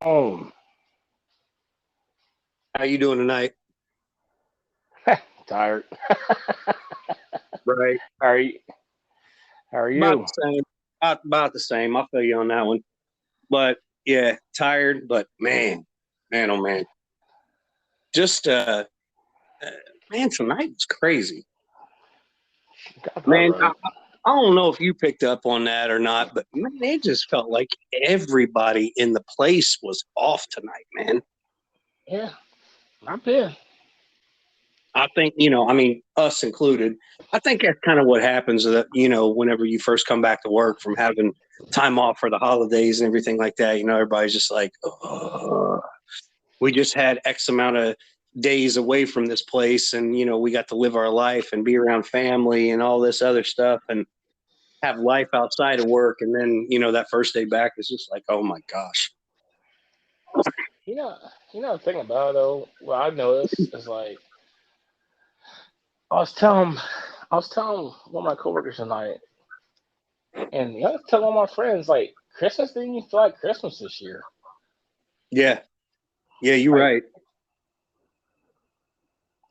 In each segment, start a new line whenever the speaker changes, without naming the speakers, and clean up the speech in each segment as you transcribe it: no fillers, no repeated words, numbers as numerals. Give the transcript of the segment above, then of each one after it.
Oh,
How you doing tonight?
tired.
Right.
How are you? How are
About
you?
the same. About the same. I feel you on that one. But yeah, tired. But man, oh man, just uh man, tonight was crazy.
Got that
Man,
right.
I don't know if you picked up on that or not, but man, it just felt like everybody in the place was off tonight, man.
Yeah, I've been.
I think, I mean, us included, I think that's kind of what happens that, whenever you first come back to work from having time off for the holidays and everything like that, everybody's just like, oh, we just had X amount of days away from this place and, we got to live our life and be around family and all this other stuff and have life outside of work. And then, that first day back is just like, oh my gosh.
You know, the thing about it though, what I noticed is like I was telling, I was telling one of my coworkers tonight, and I was telling one of my friends like Christmas didn't even feel like Christmas this year.
Yeah. Yeah, you're
Like,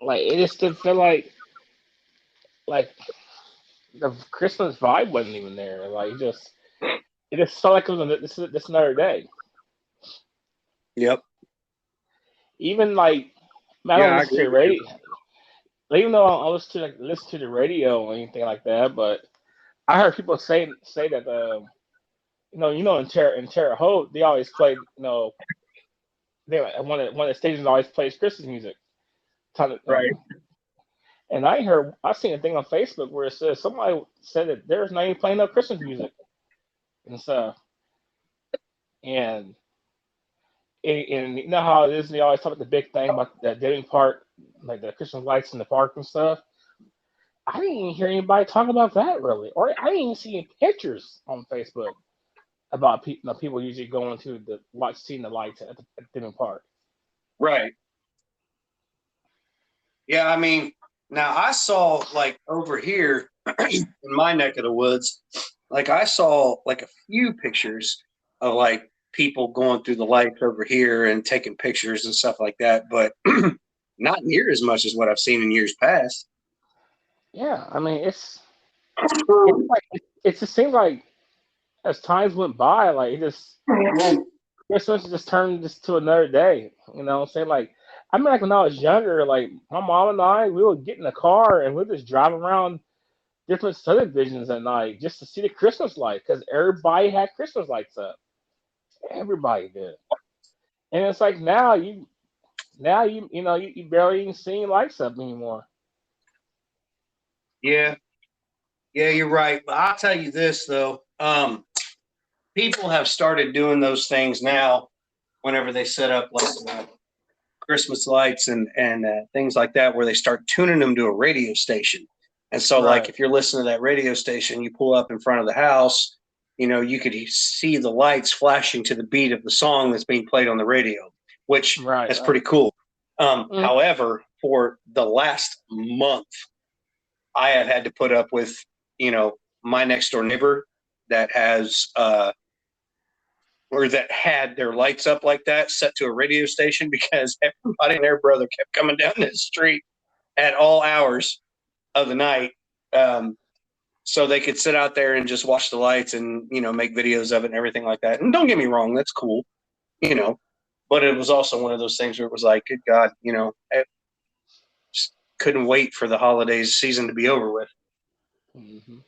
right.
it just didn't feel like the Christmas vibe wasn't even there. Like, it just felt like it was this another day.
Yep.
Even like, I
Yeah,
don't
I
listen to
agree
the
with you.
radio. Even though I was to listen to the radio or anything like that, but I heard people say that in Terre Haute they always play they one of the stations always plays Christmas music. Ton of,
Right.
and I seen a thing on Facebook where it says somebody said that there's not even playing no Christmas music and stuff. And and you know how it is, they always talk about the big thing about that dimming part, like the Christmas lights in the park and stuff. I didn't even hear anybody talk about that really, or I didn't even see any pictures on Facebook about people usually going to the watch seeing the lights at the theme park.
Right. Yeah, I mean, now I saw like over here in my neck of the woods, like I saw like a few pictures of like people going through the lights over here and taking pictures and stuff like that, but not near as much as what I've seen in years past.
Yeah, I mean it's like it just seems like as times went by, like it just Christmas just turned just to another day. You know what I'm saying? Like I mean, like when I was younger, like my mom and I, we would get in the car and we'd just drive around different subdivisions at night just to see the Christmas light because everybody had Christmas lights up. Everybody did. And it's like you barely even see lights up anymore.
Yeah, yeah, you're right. But I'll tell you this though, people have started doing those things now. Whenever they set up like Christmas lights and things like that, where they start tuning them to a radio station. And so, like,
Right.
if you're listening to that radio station, you pull up in front of the house, you could see the lights flashing to the beat of the song that's being played on the radio, which
Right.
is pretty cool.
Mhm.
However, for the last month, I have had to put up with, my next door neighbor that has or that had their lights up like that set to a radio station because everybody and their brother kept coming down this street at all hours of the night, um, so they could sit out there and just watch the lights and make videos of it and everything like that. And don't get me wrong, that's cool, you know but it was also one of those things where it was like, good God, I just couldn't wait for the holidays season to be over with.
Mhm.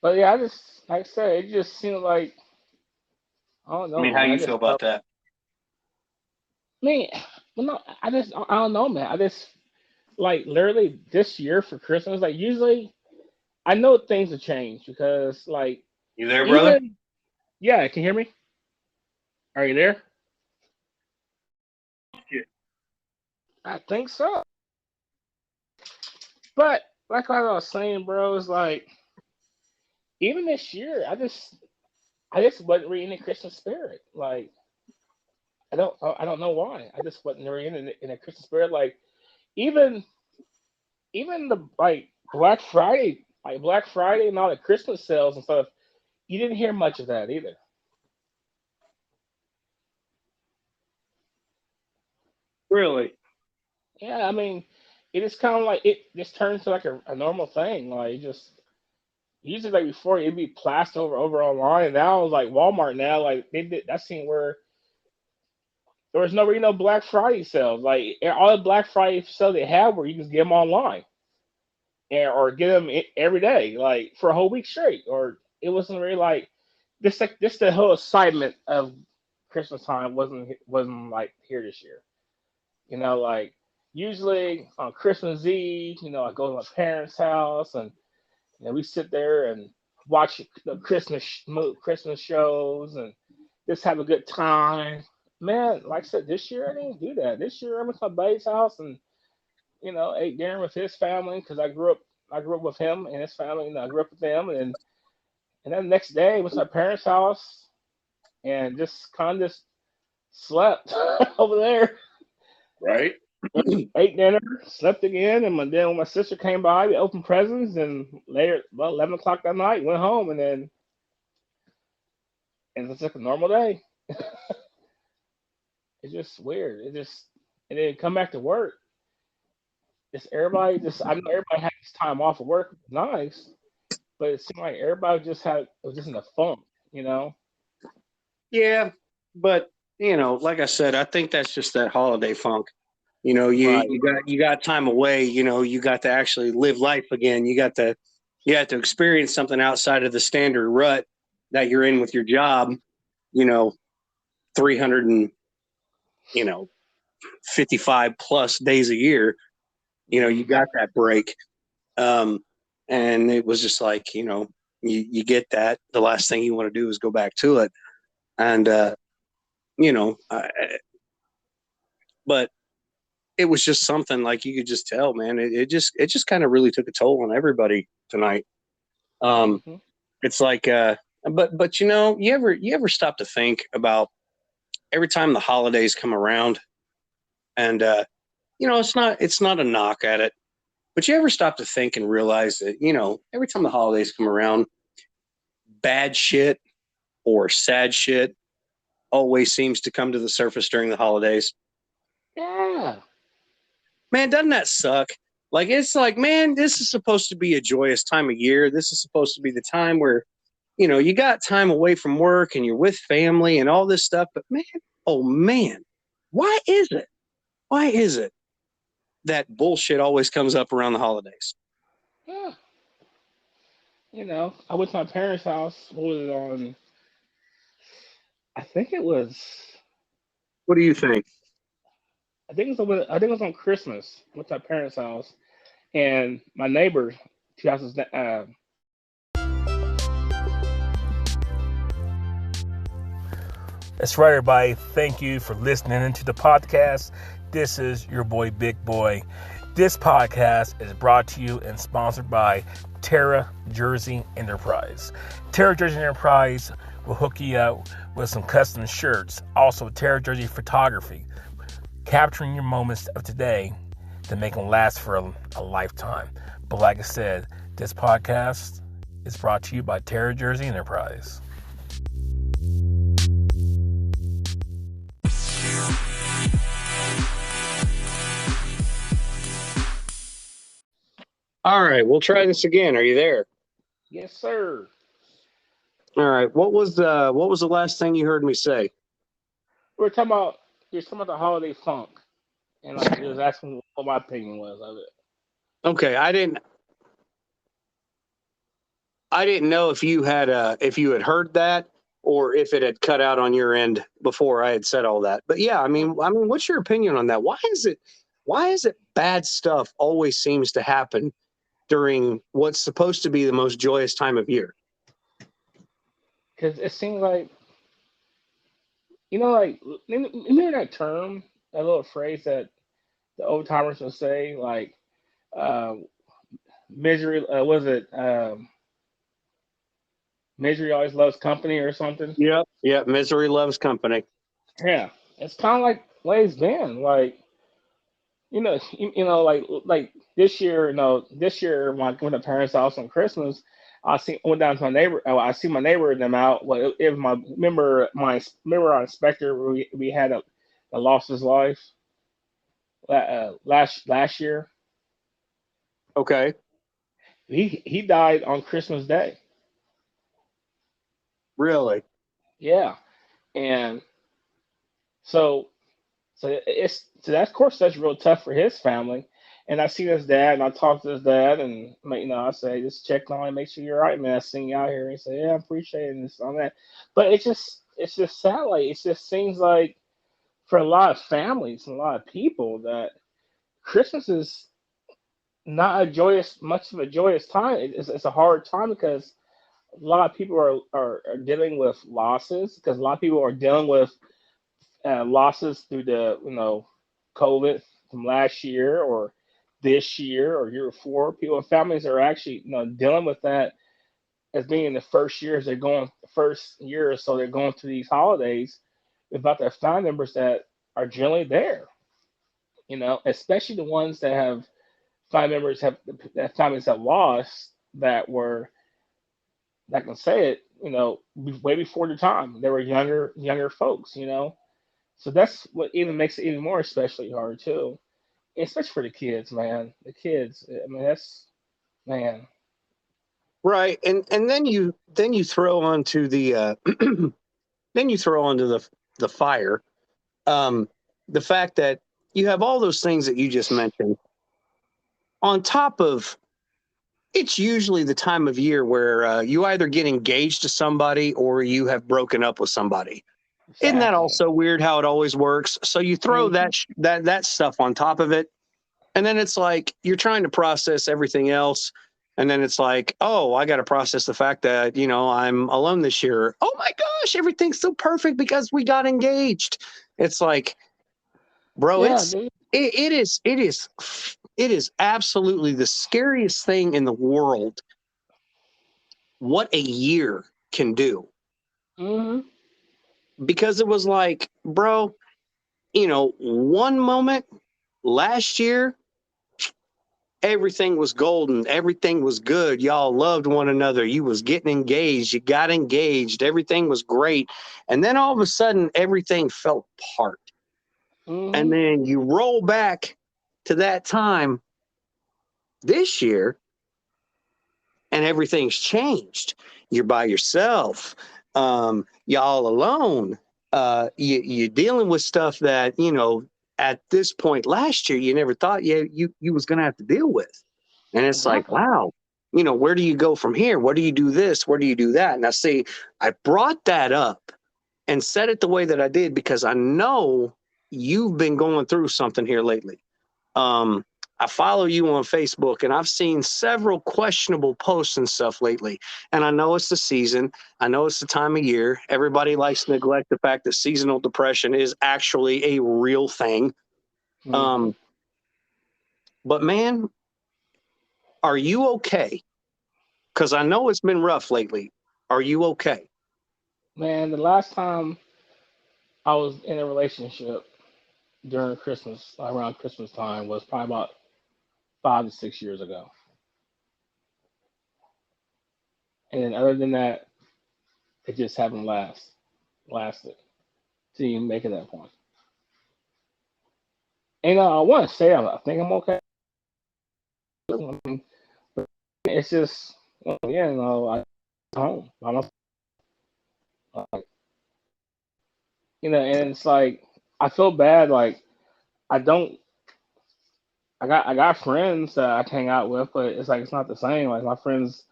But yeah, I just like I said, it just seemed like I don't
I
know,
mean, how
man. I
you
just
feel
felt,
about that?
man. Well, no, I don't know, man. I just like literally this year for Christmas. Like usually, I know things have changed because like
You there, brother?
even yeah, can you hear me? Are you there? I think so. But like I was saying, bro, it's like even this year, I just wasn't really in the Christmas spirit. Like I don't know why. I just wasn't really in the Christmas spirit. Like even even the Black Friday and all the Christmas sales and stuff. You didn't hear much of that either.
Really?
Yeah, I mean, it is kind of like it just turns to like a normal thing. Like just usually like before it'd be plastered over online. And now like Walmart now like they did that scene where there was no really no Black Friday sales. Like all the Black Friday sales they had were you just get them online or get them every day like for a whole week straight. Or it wasn't really like this the whole excitement of Christmas time wasn't like here this year. Like usually on Christmas Eve, I go to my parents' house and we sit there and watch the Christmas shows and just have a good time. Man, like I said, this year I didn't do that. This year I went to my buddy's house and ate dinner with his family because I grew up with him and his family. I grew up with them and then the next day went to my parents' house and just kind of just slept over there.
Right.
Ate dinner, slept again, and then when my sister came by, we opened presents, and later, about 11 o'clock that night, went home, and it's like a normal day. It's just weird. And then come back to work. It's everybody just I know everybody had this time off of work, nice, but it seemed like everybody was just in a funk, you know.
Yeah, but like I said, I think that's just that holiday funk.
Right.
You got time away. You got to actually live life again. You got to experience something outside of the standard rut that you're in with your job. 300 and you know 55 plus days a year. You got that break. Um, and it was just like you get that. The last thing you want to do is go back to it. And you know, I, but it was just something like you could just tell, man. It just kind of really took a toll on everybody tonight. Um,
Hmm.
it's like, but you ever stop to think about every time the holidays come around, and it's not a knock at it, but you ever stop to think and realize that every time the holidays come around, bad shit or sad shit always seems to come to the surface during the holidays.
Yeah.
Man, doesn't that suck? Like, it's like, man, this is supposed to be a joyous time of year. This is supposed to be the time where, you got time away from work and you're with family and all this stuff. But man, oh man, why is it? Why is it that bullshit always comes up around the holidays?
Yeah. I went to my parents' house. What was it on? I think it was.
What do you think?
I think it was on Christmas. Went to my parents' house, and my neighbor, she has his, That's right, everybody. Thank you for listening to the podcast. This is your boy, Big Boy. This podcast is brought to you and sponsored by Terra Jersey Enterprise. Terra Jersey Enterprise will hook you up with some custom shirts. Also, Terra Jersey Photography, capturing your moments of today to make them last for a lifetime. But like I said, this podcast is brought to you by Terra Jersey Enterprise.
All right, we'll try this again. Are you there?
Yes, sir.
All right. What was the last thing you heard me say?
We were talking about the holiday funk, and like it was asking what my opinion was of it.
Okay, I didn't know if you had heard that or if it had cut out on your end before I had said all that. But yeah, I mean, what's your opinion on that? Why is it bad stuff always seems to happen during what's supposed to be the most joyous time of year?
Because it seems like like remember that term, that little phrase that the old timers would say, like uh, misery. Was it misery always loves company or something?
Yep. Yep. Misery loves company.
Yeah, it's kind of like the way it's been. Like like this year when I went to parents' house on Christmas, went down to my neighbor. I see my neighbor and them out. Well, if my remember our inspector, we had a lost his life. last year.
Okay.
He died on Christmas Day.
Really?
Yeah, and so so that, of course, that's real tough for his family. And I seen his dad, and I talked to his dad, and I say, just check on him, make sure you're all right, man. I seen you out here. And he said, yeah, I appreciate it, and this on that. But it's just sad. Like, it just seems like for a lot of families and a lot of people that Christmas is not much of a joyous time. It's a hard time because a lot of people are dealing with losses, because a lot of people are dealing with losses through the COVID from last year or this year or year before. People and families are actually dealing with that as being the first year or so they're going through these holidays without their family members that are generally there. Especially the ones that have family members have that families have lost that were that can say it, way before the time. They were younger folks. So that's what even makes it even more especially hard too, especially for the kids, man. The kids, I mean, that's man.
Right. And then you throw onto the then you throw onto the fire the fact that you have all those things that you just mentioned on top of it's usually the time of year where you either get engaged to somebody or you have broken up with somebody. Isn't that
Exactly.
also weird how it always works? So you throw
Hmm.
that stuff on top of it, and then it's like you're trying to process everything else, and then it's like, oh, I got to process the fact that I'm alone this year. Oh my gosh, everything's so perfect because we got engaged. It's like, bro,
Yeah, dude.
it is absolutely the scariest thing in the world what a year can do,
Hmm.
because it was like, bro, one moment last year everything was golden, everything was good, y'all loved one another, you was getting engaged, you got engaged, everything was great, and then all of a sudden everything fell apart. And
Hmm.
then you roll back to that time this year and everything's changed. You're by yourself. Y'all alone. You're dealing with stuff that at this point last year you never thought you was gonna have to deal with. And it's like,
Exactly.
wow, where do you go from here? Where do you do this? Where do you do that? And I see, I brought that up and said it the way that I did because I know you've been going through something here lately. Um, I follow you on Facebook and I've seen several questionable posts and stuff lately. And I know it's the season. I know it's the time of year. Everybody likes to neglect the fact that seasonal depression is actually a real thing.
Hmm.
Um, but man, are you okay? Because I know it's been rough lately. Are you okay?
Man, the last time I was in a relationship during Christmas, around Christmas time, was probably about 5 to 6 years ago. And then other than that, it just haven't lasted to even make it that point. And I want to say I think I'm okay. I mean, it's just yeah, I home by myself. Like, and it's like I feel bad. Like I don't. I got friends that I hang out with, but it's like it's not the same. Like my friends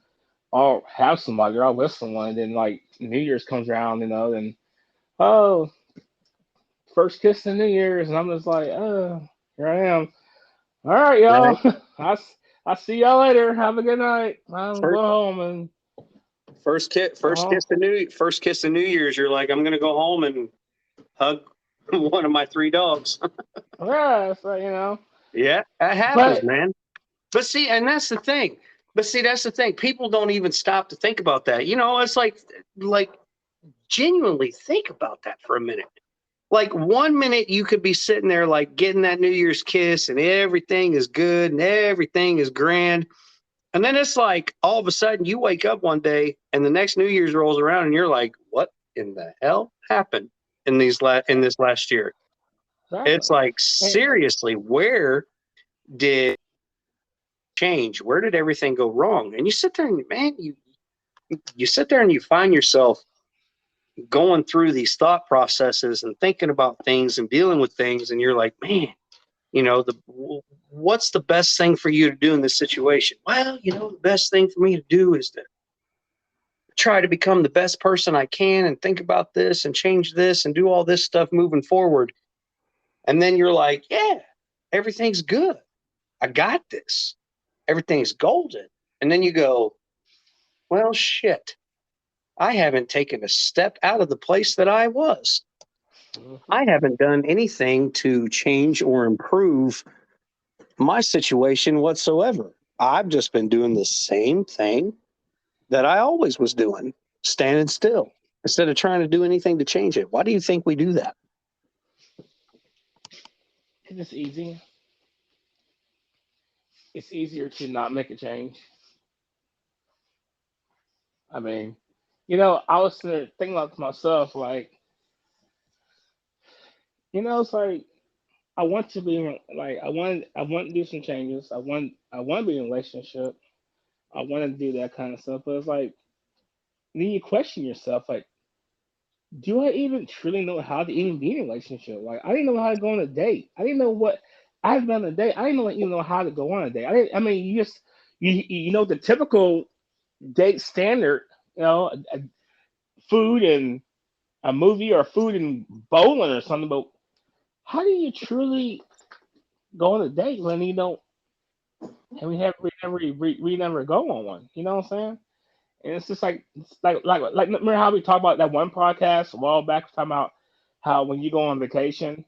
all have somebody, they're all with someone, and then like New Year's comes around, and oh, first kiss in New Year's, and I'm just like, oh, here I am. All right,
Right.
y'all. I see y'all later. Have a good night. I'm
First,
going home and
first kiss,
go home.
first kiss of New Year's. You're like, I'm gonna go home and hug one of my three dogs.
Yeah, so
Yeah, that happens,
but
man. But see, and that's the thing. But see, that's the thing. People don't even stop to think about that. It's like genuinely think about that for a minute. Like one minute you could be sitting there like getting that New Year's kiss and everything is good and everything is grand. And then it's like all of a sudden you wake up one day and the next New Year's rolls around and you're like, what in the hell happened in this last year?
Exactly.
It's like,
And
seriously, where did change? Where did everything go wrong? And you sit there and, man, you sit there and you find yourself going through these thought processes and thinking about things and dealing with things, and you're like, man, what's the best thing for you to do in this situation? Well, the best thing for me to do is to try to become the best person I can and think about this and change this and do all this stuff moving forward. And then you're like, yeah, everything's good. I got this. Everything's golden. And then you go, well, shit, I haven't taken a step out of the place that I was.
mhm.
I haven't done anything to change or improve my situation whatsoever. I've just been doing the same thing that I always was doing, standing still instead of trying to do anything to change it. Why do you think we do that?
It's just easy. It's easier to not make a change. I mean, I was thinking about to myself, like, it's like I want to be like I want to do some changes. I want to be in a relationship. I want to do that kind of stuff. But it's like then you question yourself, like, do I even truly know how to even be in a relationship? Like, I didn't know how to go on a date. I didn't know what I've been on a date. I didn't even know how to go on a date. I mean, you know the typical date standard, food and a movie or food and bowling or something. But how do you truly go on a date when you don't? And we never go on one. You know what I'm saying? And it's just like remember how we talked about that one podcast a while back talking about how when you go on vacation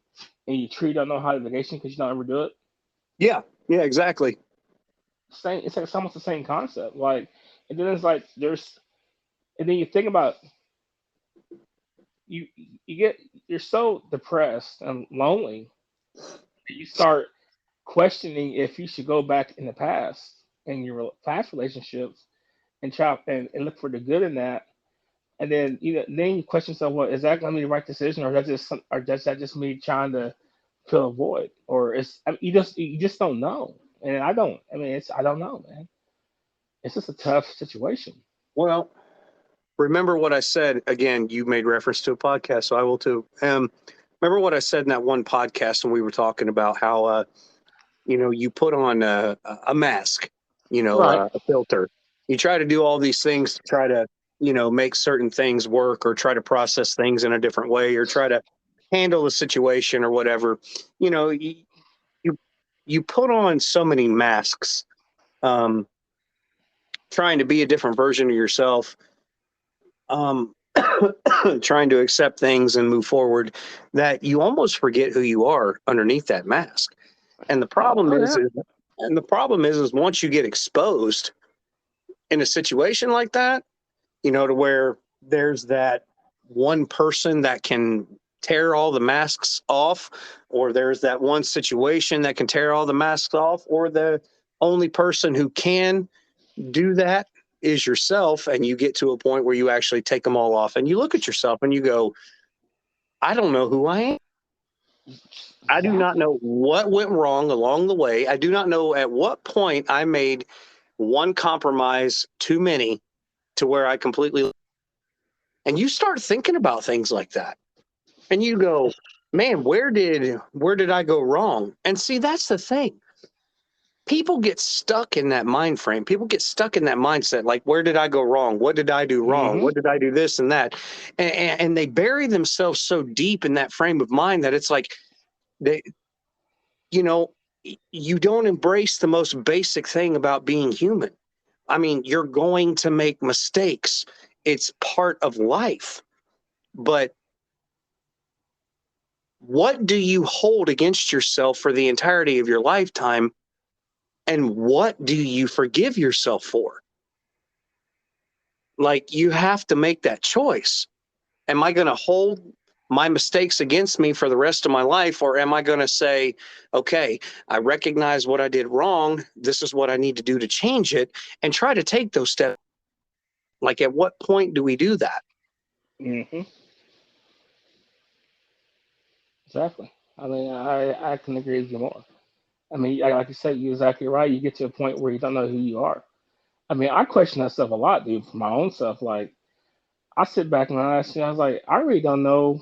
and you truly don't know how to vacation because you don't ever do it.
Yeah, yeah, exactly.
Same, it's like it's almost the same concept. Like, and then it's like and then you think about you you get you're so depressed and lonely that you start questioning if you should go back in the past in your past relationships and try and look for the good in that. And then then you question yourself, well, is that going to be the right decision, or does that just me trying to fill a void, or you just don't know. And I don't. I mean, I don't know, man. It's just a tough situation.
Well, remember what I said again. You made reference to a podcast, so I will too. Remember what I said in that one podcast when we were talking about how you put on a mask,
Right.
a filter. You try to do all these things to try to make certain things work, or try to process things in a different way, or try to handle the situation or whatever. You know, you you put on so many masks, um, trying to be a different version of yourself, um, trying to accept things and move forward, that you almost forget who you are underneath that mask. And the
Oh,
problem
oh
is,
yeah.
is once you get exposed in a situation like that, to where there's that one person that can tear all the masks off, or there's that one situation that can tear all the masks off, or the only person who can do that is yourself, and you get to a point where you actually take them all off and you look at yourself and you go, I don't know who I am. I do not
Exactly.
know what went wrong along the way. I do not know at what point I made one compromise too many to where I completely. And you start thinking about things like that, and you go, man, where did I go wrong? And see, that's the thing. People get stuck in that mind frame. People get stuck in that mindset. Like, where did I go wrong? What did I do wrong?
Hmm.
What did I do this and that? And they bury themselves so deep in that frame of mind that it's like they, you know, you don't embrace the most basic thing about being human. I mean, you're going to make mistakes. It's part of life. But what do you hold against yourself for the entirety of your lifetime? And what do you forgive yourself for? Like, you have to make that choice. Am I going to hold my mistakes against me for the rest of my life? Or am I going to say, okay, I recognize what I did wrong. This is what I need to do to change it, and try to take those steps. Like, at what point do we do that?
Hmm. Exactly. I mean, I can agree with you more. I mean, like you said, you're exactly right. You get to a point where you don't know who you are. I mean, I question that stuff a lot, dude, for my own stuff. Like, I sit back and I was like, I really don't know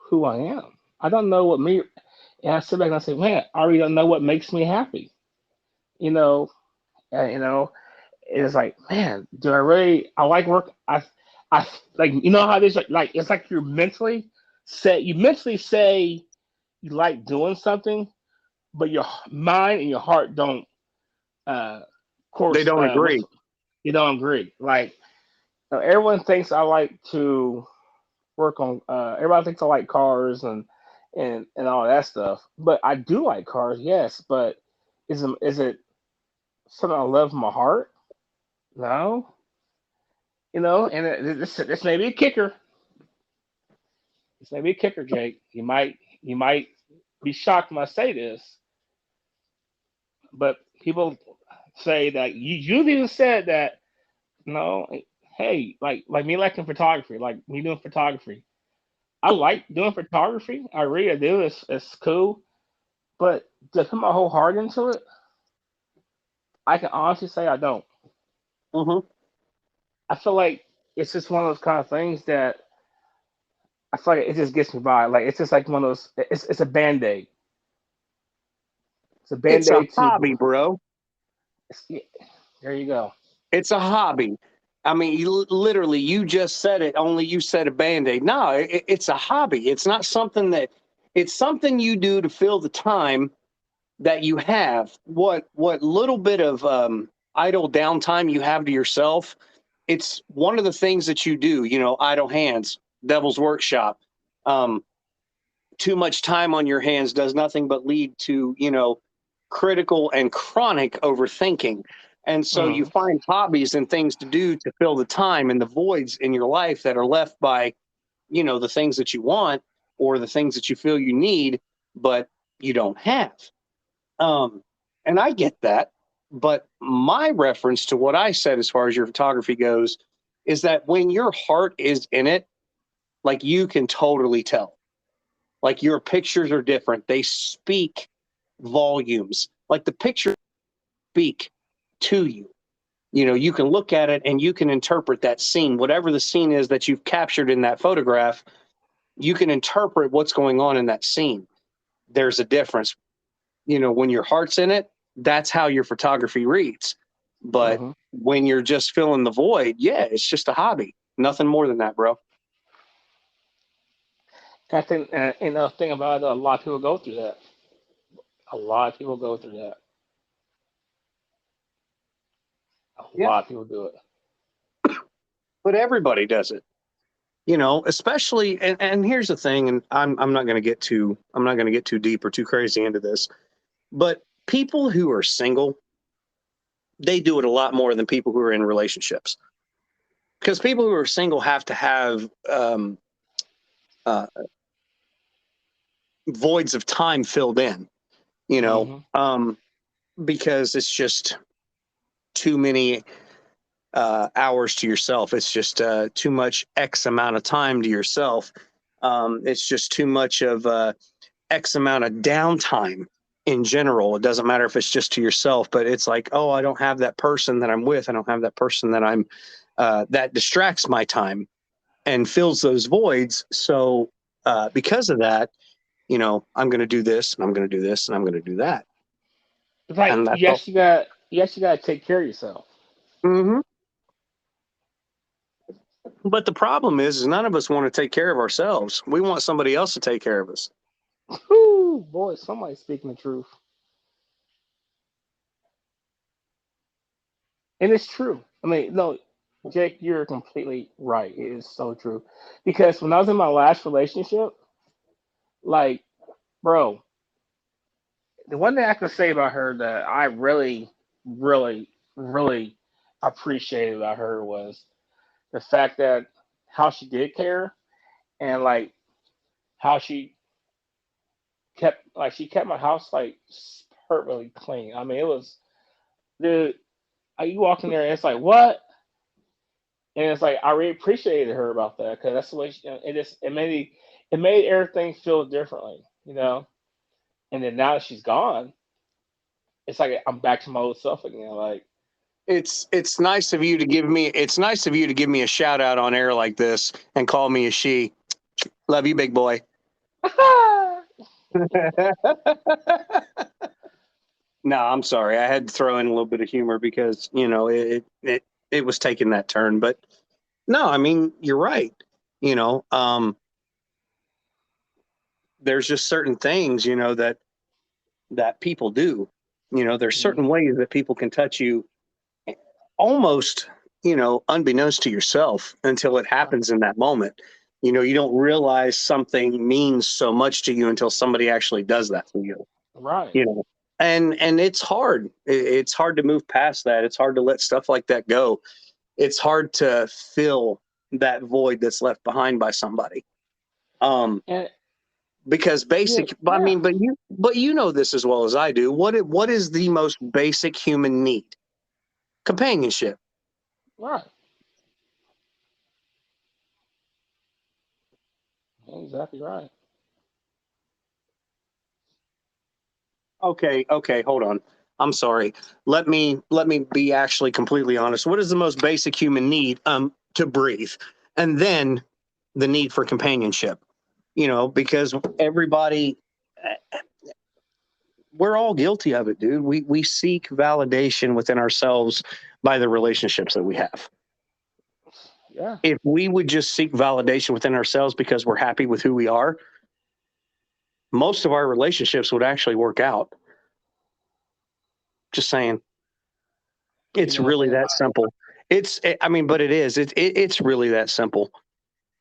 who I am. I don't know what me, and I sit back and I say, man, I really don't know what makes me happy. You know, you know, it's like, man, do I really? I like work. I like, you know how this like it's like you're mentally say you mentally say you like doing something, but your mind and your heart don't. Of
They
course,
don't
what's
agree.
you don't agree. Like everyone thinks I like to work on. Everybody thinks I like cars and all that stuff. But I do like cars, yes. But is it something I love from my heart? No, And this may be a kicker. This may be a kicker, Jake. You might be shocked when I say this, but people say that you've even said that no. Hey, like me liking photography, like me doing photography. I like doing photography. I really do. It's cool. But to put my whole heart into it, I can honestly say I don't.
Hmm.
I feel like it's just one of those kind of things that I feel like it just gets me by. Like it's just like one of those. It's a band aid. It's a band
It's a
aid to.
hobby, bro.
Yeah, there you go.
It's a hobby. I mean, literally, you just said it. Only you said a band aid. No, it's a hobby. It's not something that. It's something you do to fill the time that you have. What little bit of idle downtime you have to yourself. It's one of the things that you do. Idle hands, devil's workshop. Um, Too much time on your hands does nothing but lead to critical and chronic overthinking. And so you
Mm.
find hobbies and things to do to fill the time and the voids in your life that are left by the things that you want or the things that you feel you need but you don't have. um and I get that, but my reference to what I said as far as your photography goes is that when your heart is in it, like, you can totally tell. Like, your pictures are different. They speak volumes. Like, the pictures speak to you. You can look at it and you can interpret that scene, whatever the scene is that you've captured in that photograph. You can interpret what's going on in that scene. There's a difference. When your heart's in it, that's how your photography reads. But
Hmm.
when you're just filling the void, yeah, it's just a hobby. Nothing more than that, bro.
I think, thing about it, a lot of people go through that. A lot of people go through that. A
Yeah.
lot of people do it.
But everybody does it. Especially, and here's the thing, and I'm not going to get too deep or too crazy into this, but people who are single, they do it a lot more than people who are in relationships, because people who are single have to have uh, voids of time filled in, you know,
Hmm.
um, because it's just too many hours to yourself. It's just too much X amount of time to yourself. It's just too much of X amount of downtime in general. It doesn't matter if it's just to yourself, but it's like, oh, I don't have that person that I'm with. I don't have that person that I'm that distracts my time and fills those voids. So because of that, I'm going to do this and I'm going to do this and I'm going to do that.
It's like
And that's all.
you actually got to take care of yourself.
Hmm. But the problem is none of us want to take care of ourselves. We want somebody else to take care of us.
Whoo, boy, somebody's speaking the truth, and it's true. I mean, no, Jake, you're completely right. It is so true. Because when I was in my last relationship, like, bro, the one thing I can say about her that I really, really, really appreciated about her was the fact that how she did care and like how she kept my house like perfectly clean. I mean, it was dude. You walk in there and it's like what, and it's like I really appreciated her about that because that's the way it made me. it made everything feel differently, you know. And then now that she's gone, it's like I'm back to my old self again. Like,
It's nice of you to give me a shout out on air like this and call me a she. Love you, big boy. No, I'm sorry. I had to throw in a little bit of humor because it was taking that turn. But no, I mean you're right. You know, there's just certain things that people do. There's
Mhm.
certain ways that people can touch you almost unbeknownst to yourself until it happens in that moment. You don't realize something means so much to you until somebody actually does that for you.
Right.
you know and it's hard. It's hard to move past that. It's hard to let stuff like that go. It's hard to fill that void that's left behind by somebody. um
And
because
yeah,
basic I
yeah,
mean, but you know this as well as I do. What is the most basic human need? Companionship.
right. Exactly right.
Okay, hold on. I'm sorry. Let me be actually completely honest. What is the most basic human need? To breathe. And then the need for companionship. Because everybody, we're all guilty of it, dude. We seek validation within ourselves by the relationships that we have.
Yeah.
If we would just seek validation within ourselves because we're happy with who we are, most of our relationships would actually work out. Just saying.
You
It's
know, one
really
thing
that
about
simple. I mean, but it is. It's really that simple.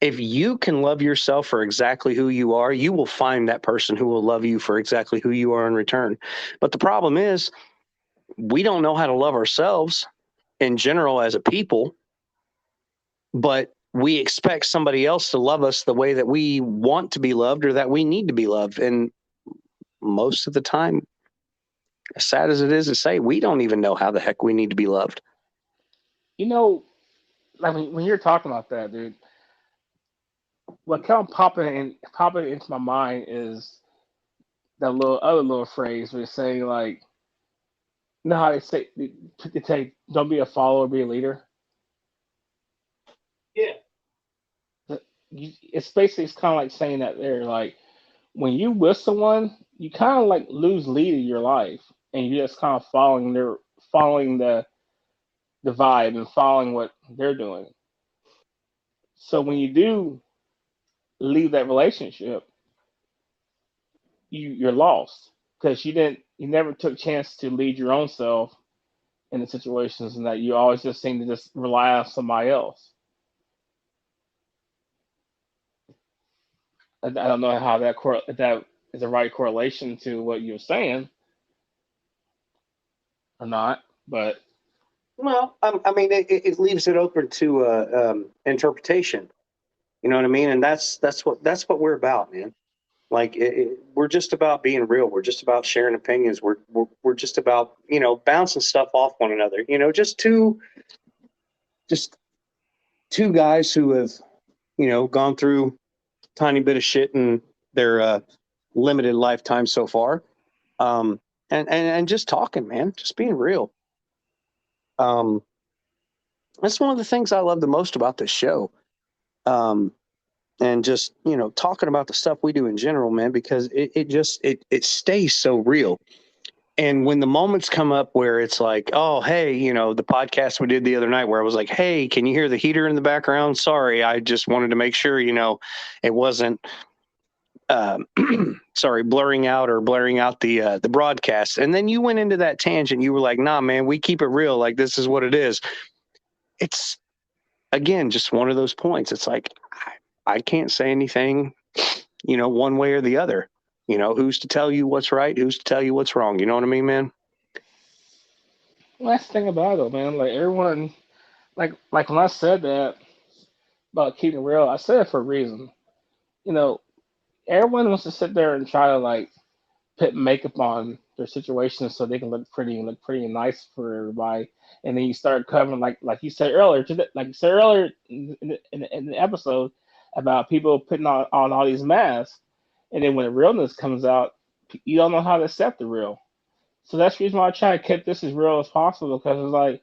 If you can love yourself for exactly who you are, you will find that person who will love you for exactly who you are in return. But the problem is, we don't know how to love ourselves in general as a people, but we expect somebody else to love us the way that we want to be loved or that we need to be loved. And most of the time, as sad as it is to say, we don't even know how the heck we need to be loved.
you know, like when you're talking about that, dude, what kept popping into my mind is that little phrase where it's saying like, you know how they say don't be a follower, be a leader.
Yeah.
It's basically it's kind of like saying that they're like when you with someone, you kind of like lose lead of your life, and you're just kind of following the vibe and following what they're doing. So when you do leave that relationship, you're lost because you never took chance to lead your own self in the situations, and that you always just seem to just rely on somebody else. I don't know how if that is a right correlation to what you're saying or not, but
Well, I mean, it leaves it open to interpretation. You know what I mean? And that's what we're about, man. Like we're just about being real. We're just about sharing opinions. We're just about bouncing stuff off one another. Just two guys who have gone through a tiny bit of shit in their limited lifetime so far. Um, and just talking, man, just being real. Um, that's one of the things I love the most about this show. Um, and just talking about the stuff we do in general, man, because it stays so real. And when the moments come up where it's like, oh, hey, the podcast we did the other night where I was like, hey, can you hear the heater in the background? Sorry, I just wanted to make sure it wasn't um, sorry, blurring out or blaring out the broadcast. And then you went into that tangent. You were like, nah, man, we keep it real. Like, this is what it is. It's, again, just one of those points. It's like, I can't say anything, one way or the other. Who's to tell you what's right? Who's to tell you what's wrong? You know what I mean, man?
well, that's the thing about it, man. Like everyone, like when I said that about keeping it real, I said it for a reason. You know, everyone wants to sit there and try to like put makeup on their situation so they can look pretty and look pretty and nice for everybody. And then you start covering like you said earlier, like you said earlier in the episode, about people putting on all these masks, and then when the realness comes out, you don't know how to accept the real. So that's the reason why I try to keep this as real as possible because it's like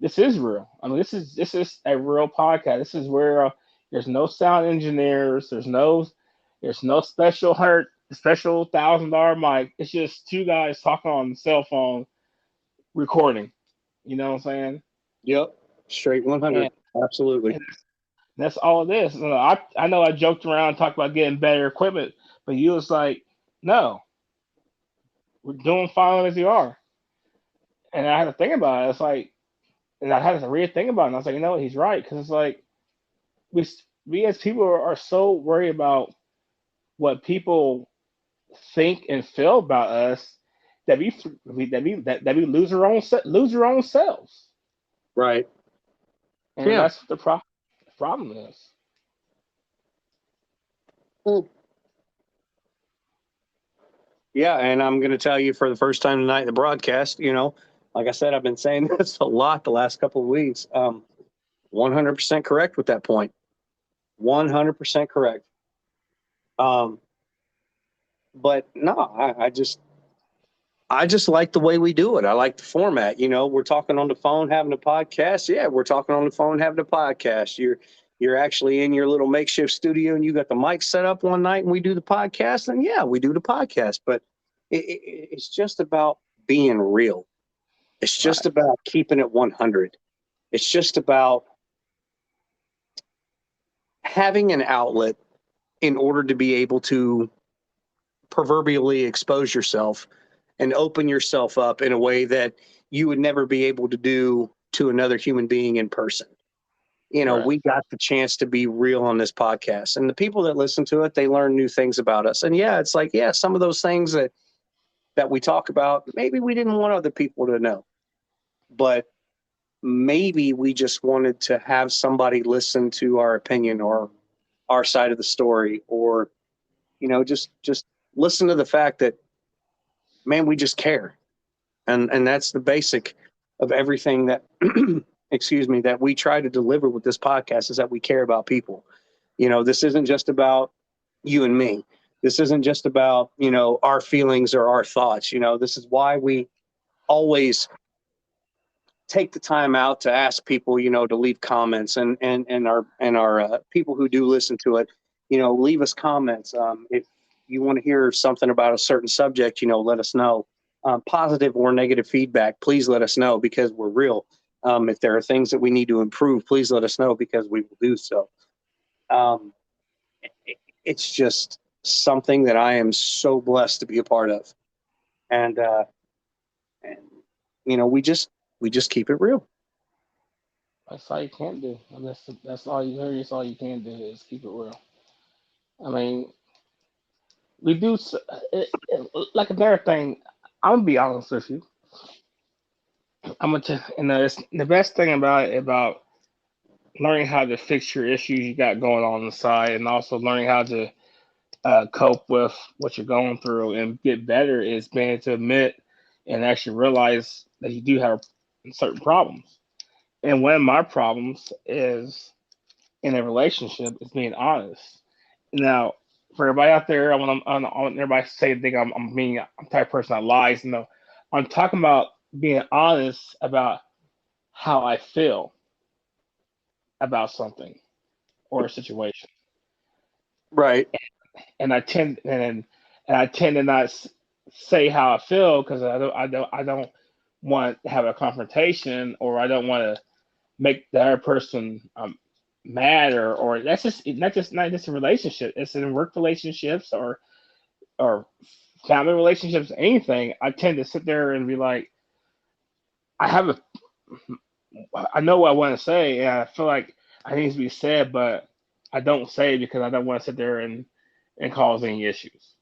this is real. I mean, this is a real podcast. This is where there's no sound engineers. There's no special $1,000 mic. It's just two guys talking on the cell phone recording. You know what I'm saying?
Yep. Straight 100.
And,
Absolutely.
and that's all it is. I know I joked around talked about getting better equipment, but you was like, no, we're doing fine as you are. And I had to think about it. It's like, and I had to really think about it. And I was like, you know what? He's right because it's like we we as people are so worried about what people think and feel about us that we lose our own selves,
Right.
and
Yeah.
that's what the problem is.
Well, yeah. And I'm going to tell you for the first time tonight in the broadcast, like I said, I've been saying this a lot the last couple of weeks. 100% correct with that point. 100% correct. Um, but no, I just like the way we do it. I like the format. We're talking on the phone, having a podcast. Yeah, we're talking on the phone, having a podcast. You're actually in your little makeshift studio, and you got the mic set up one night, and we do the podcast. And yeah, we do the podcast. But it's just about being real. It's just
Right,
about keeping it 100. It's just about having an outlet in order to be able to proverbially expose yourself and open yourself up in a way that you would never be able to do to another human being in person.
right,
We got the chance to be real on this podcast, and the people that listen to it, they learn new things about us. And yeah, it's like, yeah, some of those things that we talk about, maybe we didn't want other people to know, but maybe we just wanted to have somebody listen to our opinion or our side of the story, or just listen to the fact that, man, we just care. And that's the basic of everything that excuse me, that we try to deliver with this podcast, is that we care about people. This isn't just about you and me. This isn't just about our feelings or our thoughts. This is why we always take the time out to ask people, to leave comments, and our people who do listen to it, leave us comments. If you want to hear something about a certain subject, let us know. Positive or negative feedback, please let us know, because we're real. If there are things that we need to improve, please let us know, because we will do so. Um, it's just something that I am so blessed to be a part of, and and we just keep it real.
that's all you can do. And that's all you heard. That's all you can do is keep it real. I mean, we do like another thing. I'm gonna be honest with you. I'm gonna tell it's the best thing about learning how to fix your issues you got going on inside, and also learning how to cope with what you're going through and get better is being able to admit and actually realize that you do have certain problems. And one of my problems is in a relationship is being honest. Now, for everybody out there, I want everybody to say think I'm the type of person that lies. No, I'm talking about being honest about how I feel about something or a situation,
Right.
and I tend to not say how I feel because I don't want to have a confrontation, or I don't want to make the other person mad, or that's just not just a relationship. It's in work relationships or family relationships, anything. I tend to sit there and be like, I have a I know what I want to say, and I feel like it needs to be said, but I don't say it because I don't want to sit there and cause any issues.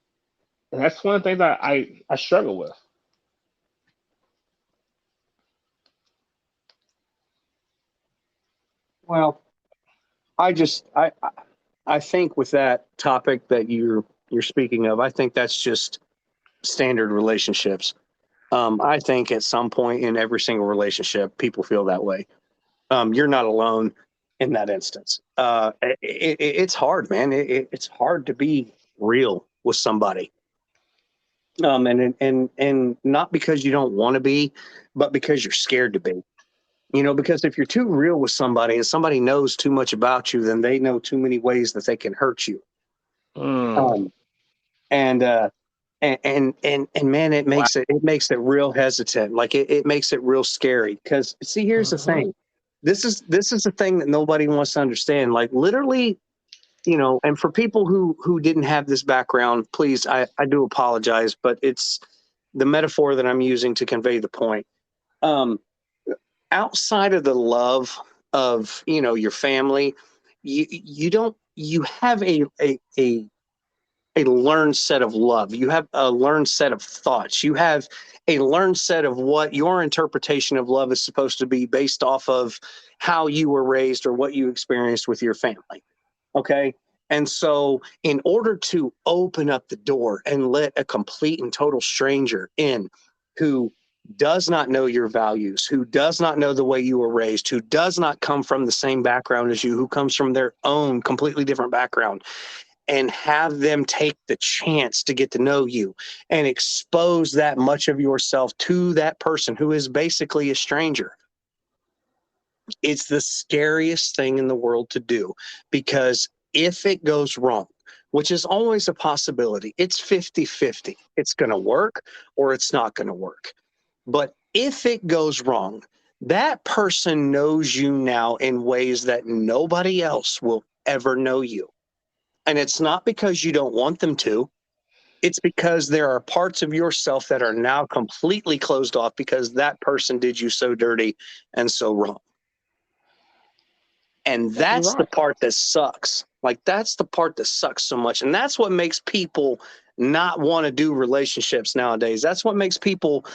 And that's one of the things that I struggle with.
Well, I think with that topic that you're speaking of, I think that's just standard relationships. I think at some point in every single relationship, people feel that way. You're not alone. in that instance. It's hard, man. It's hard to be real with somebody. And not because you don't want to be, but because you're scared to be. Because if you're too real with somebody and somebody knows too much about you, then they know too many ways that they can hurt you.
Mm.
Um, and and man, it
Wow.
makes it real hesitant. Like it makes it real scary. Because see, here's the
Hmm.
thing. This is the thing that nobody wants to understand. Like literally, and for people who didn't have this background, please, I do apologize, but it's the metaphor that I'm using to convey the point. Um, Outside of the love of your family, you have a learned set of love. You have a learned set of thoughts. You have a learned set of what your interpretation of love is supposed to be based off of how you were raised or what you experienced with your family. Okay. And so, in order to open up the door and let a complete and total stranger in who does not know your values, who does not know the way you were raised, who does not come from the same background as you, who comes from their own completely different background, and have them take the chance to get to know you and expose that much of yourself to that person who is basically a stranger. It's the scariest thing in the world to do, because if it goes wrong, which is always a possibility, it's 50-50. It's going to work or it's not going to work. But if it goes wrong, that person knows you now in ways that nobody else will ever know you. And it's not because you don't want them to. It's because there are parts of yourself that are now completely closed off because that person did you so dirty and so wrong. And
You're
that's the
right.
part that sucks. Like, that's the part that sucks so much. And that's what makes people not want to do relationships nowadays. That's what makes people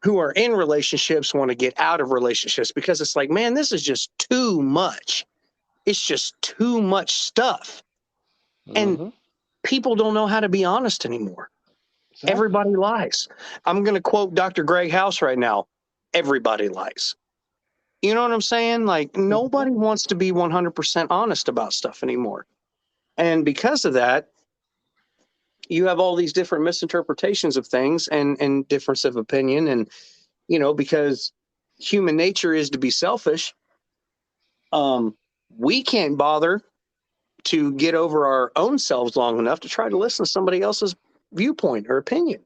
who are in relationships want to get out of relationships, because it's like, man, this is just too much. It's just too much stuff. And
Hmm.
people don't know how to be honest anymore.
Exactly.
Everybody lies. I'm going to quote Dr. Greg House right now. Everybody lies. You know what I'm saying? Like,
Hmm.
nobody wants to be 100% honest about stuff anymore. And because of that, you have all these different misinterpretations of things and difference of opinion. And, because human nature is to be selfish, um, we can't bother to get over our own selves long enough to try to listen to somebody else's viewpoint or opinion.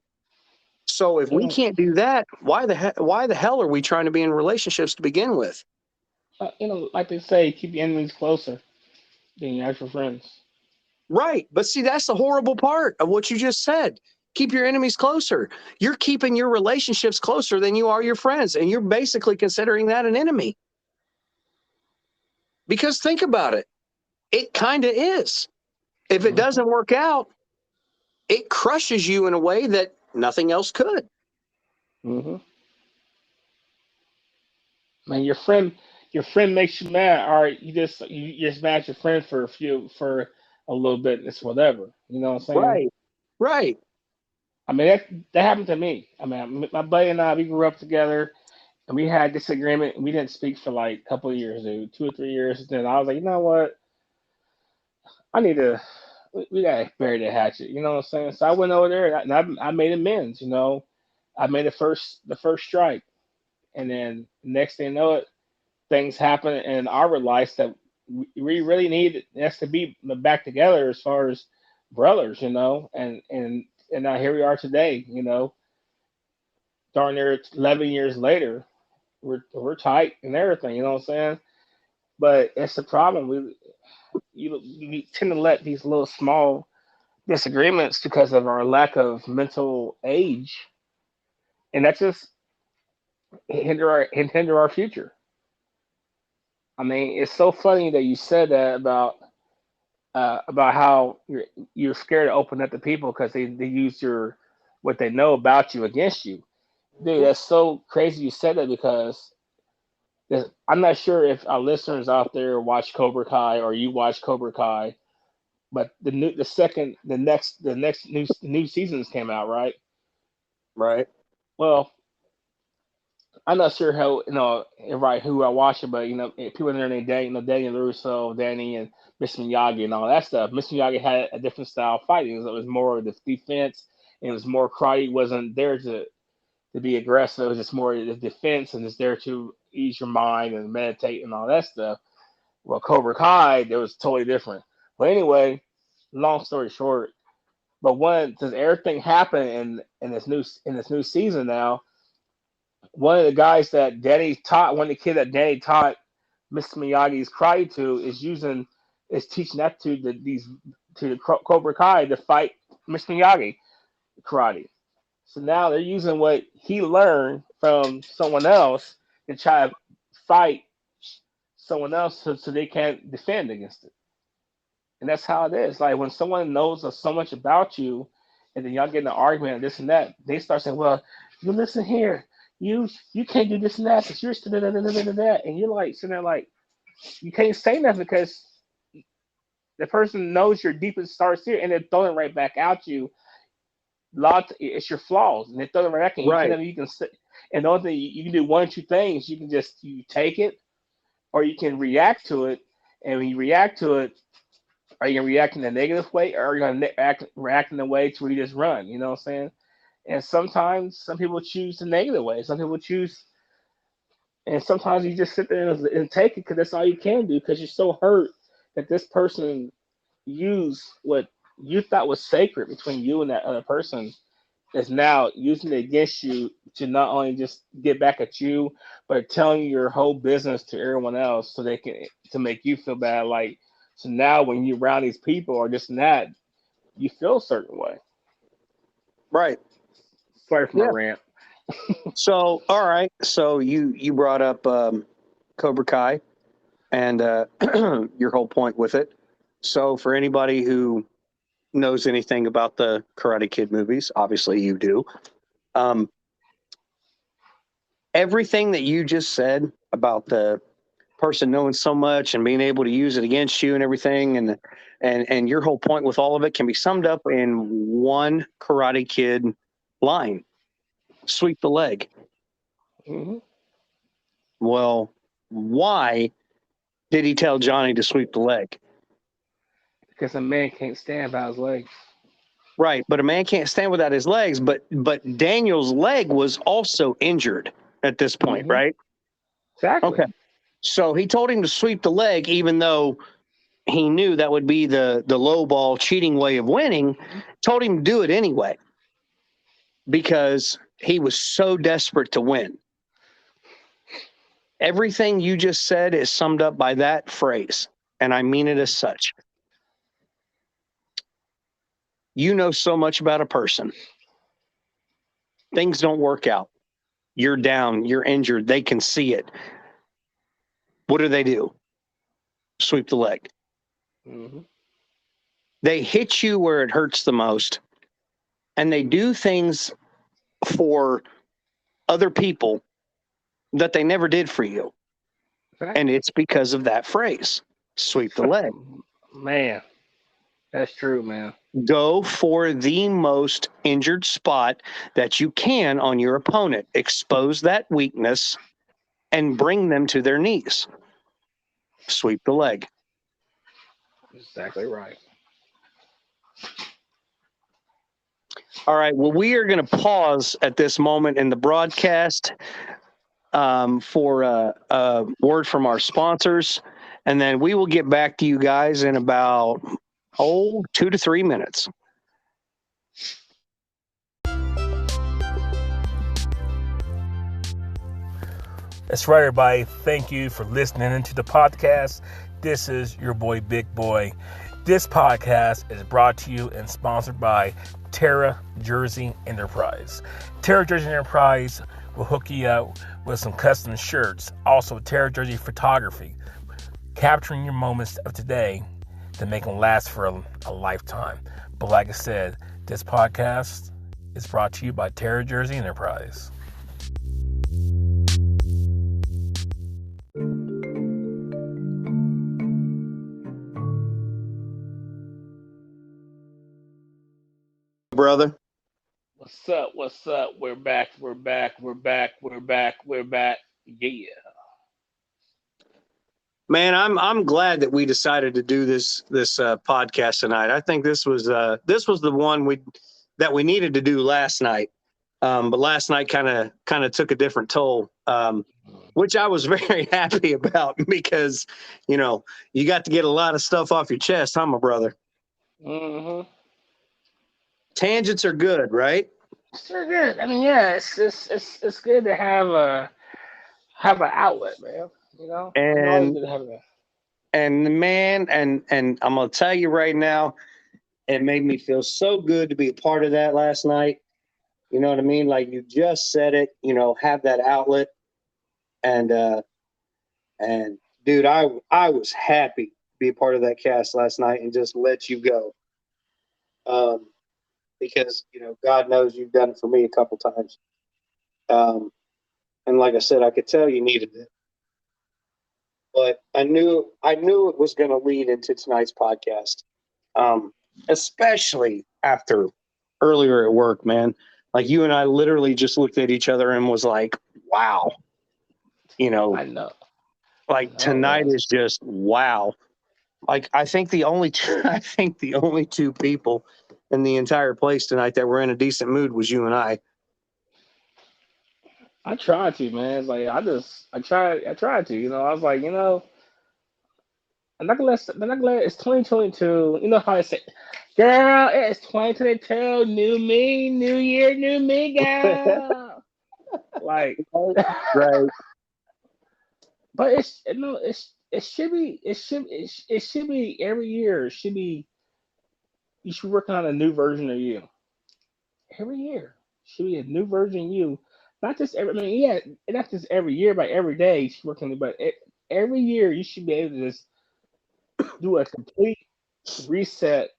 So if
You
we
know,
can't do that, why the hell are we trying to be in relationships to begin with?
like they say, keep your enemies closer than your actual friends.
Right. But see, that's the horrible part of what you just said. Keep your enemies closer. You're keeping your relationships closer than you are your friends. And you're basically considering that an enemy. Because think about it. It kind of is. If it
Hmm.
doesn't work out, it crushes you in a way that nothing else could.
Hmm. Man, your friend makes you mad. All right, you just mad at your friend for a little bit. It's whatever. You know what I'm saying?
Right. Right.
I mean that happened to me. I mean, my buddy and I, we grew up together, and we had disagreement, and we didn't speak for like a couple of years, dude, 2 or 3 years. Then I was like, you know what? I need to. We gotta bury the hatchet. You know what I'm saying? So I went over there, and I made amends. I made the first strike, and then next thing you know, things happen in our lives that we really need us to be back together as far as brothers. And now here we are today. Darn near 11 years later, we're tight and everything. You know what I'm saying? But it's the problem. We tend to let these little small disagreements, because of our lack of mental age, and that just hinder our future. I mean, it's so funny that you said that about how you're scared to open up to people because they use your what they know about you against you. Dude, that's so crazy you said that, because I'm not sure if our listeners out there watch Cobra Kai or you watch Cobra Kai, but the next new seasons came out, right?
Right.
Well, I'm not sure how right who I watch it, but people in there they Danny, Daniel Russo, Danny, and Miss Miyagi and all that stuff. Miss Miyagi had a different style of fighting. It was more of the defense, and it was more karate. It wasn't there to be aggressive. It was just more the defense, and it's there to ease your mind and meditate and all that stuff. Well, Cobra Kai, it was totally different. But anyway, long story short, but since everything happened in this new season now, one of the guys that Danny taught, one of the kids that Danny taught Mr. Miyagi's karate to is teaching that to the Cobra Kai to fight Mr. Miyagi karate. So now they're using what he learned from someone else to try to fight someone else so they can't defend against it. And that's how it is. Like when someone knows so much about you, and then y'all get in an argument and this and that, they start saying, "Well, you listen here, you can't do this and that because you're da da da da da da," and you're like sitting there like you can't say nothing because the person knows your deepest starts here, and they're throwing it right back at you. It's your flaws, and they throw it right back, and
Right.
you can sit. And the only thing you can do one or two things. You can just you take it, or you can react to it. And when you react to it, are you gonna react in a negative way, or are you gonna react in a way to where you just run? You know what I'm saying? And sometimes some people choose the negative way. Some people choose, and sometimes you just sit there and take it because that's all you can do because you're so hurt that this person used what you thought was sacred between you and that other person is now using it against you to not only just get back at you, but telling your whole business to everyone else so they can to make you feel bad. Like so now when you're around these people or this and that, you feel a certain way.
Right.
Sorry for my
Yeah.
rant.
So, all right. So you brought up Cobra Kai and your whole point with it. So, for anybody who knows anything about the Karate Kid movies, obviously you do. Um, Everything that you just said about the person knowing so much and being able to use it against you and everything, and your whole point with all of it can be summed up in one Karate Kid line: "Sweep the leg."
Hmm.
Well, why did he tell Johnny to sweep the leg?
Because a man can't stand by his legs.
Right, but a man can't stand without his legs. But Daniel's leg was also injured at this point,
Hmm.
right?
Exactly.
Okay, so he told him to sweep the leg, even though he knew that would be the low ball cheating way of winning. Told him to do it anyway because he was so desperate to win. Everything you just said is summed up by that phrase, and I mean it as such. You know so much about a person. Things don't work out. You're down, you're injured, they can see it. What do? Sweep the leg.
Hmm.
They hit you where it hurts the most, and they do things for other people that they never did for you. And
Exactly.
it's because of that phrase: sweep the leg.
Man, that's true, man.
Go for the most injured spot that you can on your opponent. Expose that weakness and bring them to their knees. Sweep the leg.
Exactly right.
All right. Well, we are going to pause at this moment in the broadcast for a word from our sponsors, and then we will get back to you guys in about 2 to 3 minutes.
That's right, everybody. Thank you for listening into the podcast. This is your boy, Big Boy. This podcast is brought to you and sponsored by Terra Jersey Enterprise. Terra Jersey Enterprise will hook you up with some custom shirts. Also, Terra Jersey Photography, capturing your moments of today to make them last for a lifetime. But like I said, this podcast is brought to you by Terra Jersey Enterprise.
Brother.
What's up? What's up? We're back. We're back. We're back. We're back. We're back. Yeah.
Man, I'm glad that we decided to do this podcast tonight. I think this was the one we needed to do last night. But last night kind of took a different toll, which I was very happy about because you got to get a lot of stuff off your chest, huh, my brother?
Mm-hmm.
Tangents are good, right?
Sure good. I mean, yeah, it's good to have an outlet, man. It's always
And
good to have that.
and man, and I'm gonna tell you right now, it made me feel so good to be a part of that last night. You know what I mean? Like you just said it, have that outlet. And dude, I was happy to be a part of that cast last night and just let you go. Um, because God knows you've done it for me a couple times. Um, and like I said, I could tell you needed it. But I knew it was going to lead into tonight's podcast. Um, Especially after earlier at work, man. Like you and I literally just looked at each other and was like, wow, you know,
I know. I
like
know,
tonight
man.
is just wow. Like I think the only two, I think the only two people in the entire place tonight that were in a decent mood was you and I.
I tried to, man. It's like I tried to. I was like, I'm not gonna let it's 2022. You know how I say, girl, it's 2022, new me, new year, new me, girl. Like,
Right.
but it should be it should be every year. It should be you should be working on a new version of you every year. Should be a new version of you, not just every. I mean, yeah, not just every year, but every day you should work on it. But every year you should be able to just do a complete reset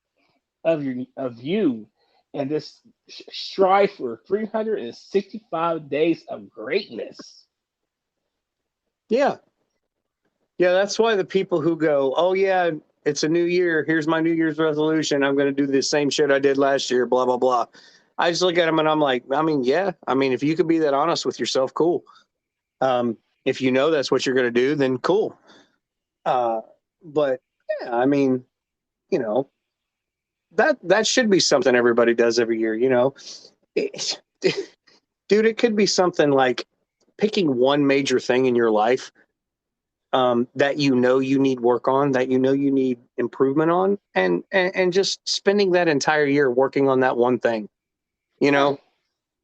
of you, and just strive for 365 days of greatness.
Yeah. Yeah. That's why the people who go, oh, yeah, it's a new year. Here's my New Year's resolution. I'm going to do the same shit I did last year, blah, blah, blah. I just look at them and I'm like, I mean, yeah. I mean, if you could be that honest with yourself, cool. If you know that's what you're going to do, then cool. Uh, but yeah, I mean, you know, that should be something everybody does every year. It, dude, it could be something like picking one major thing in your life that you need work on, that you need improvement on, and just spending that entire year working on that one thing. You
Right.
know,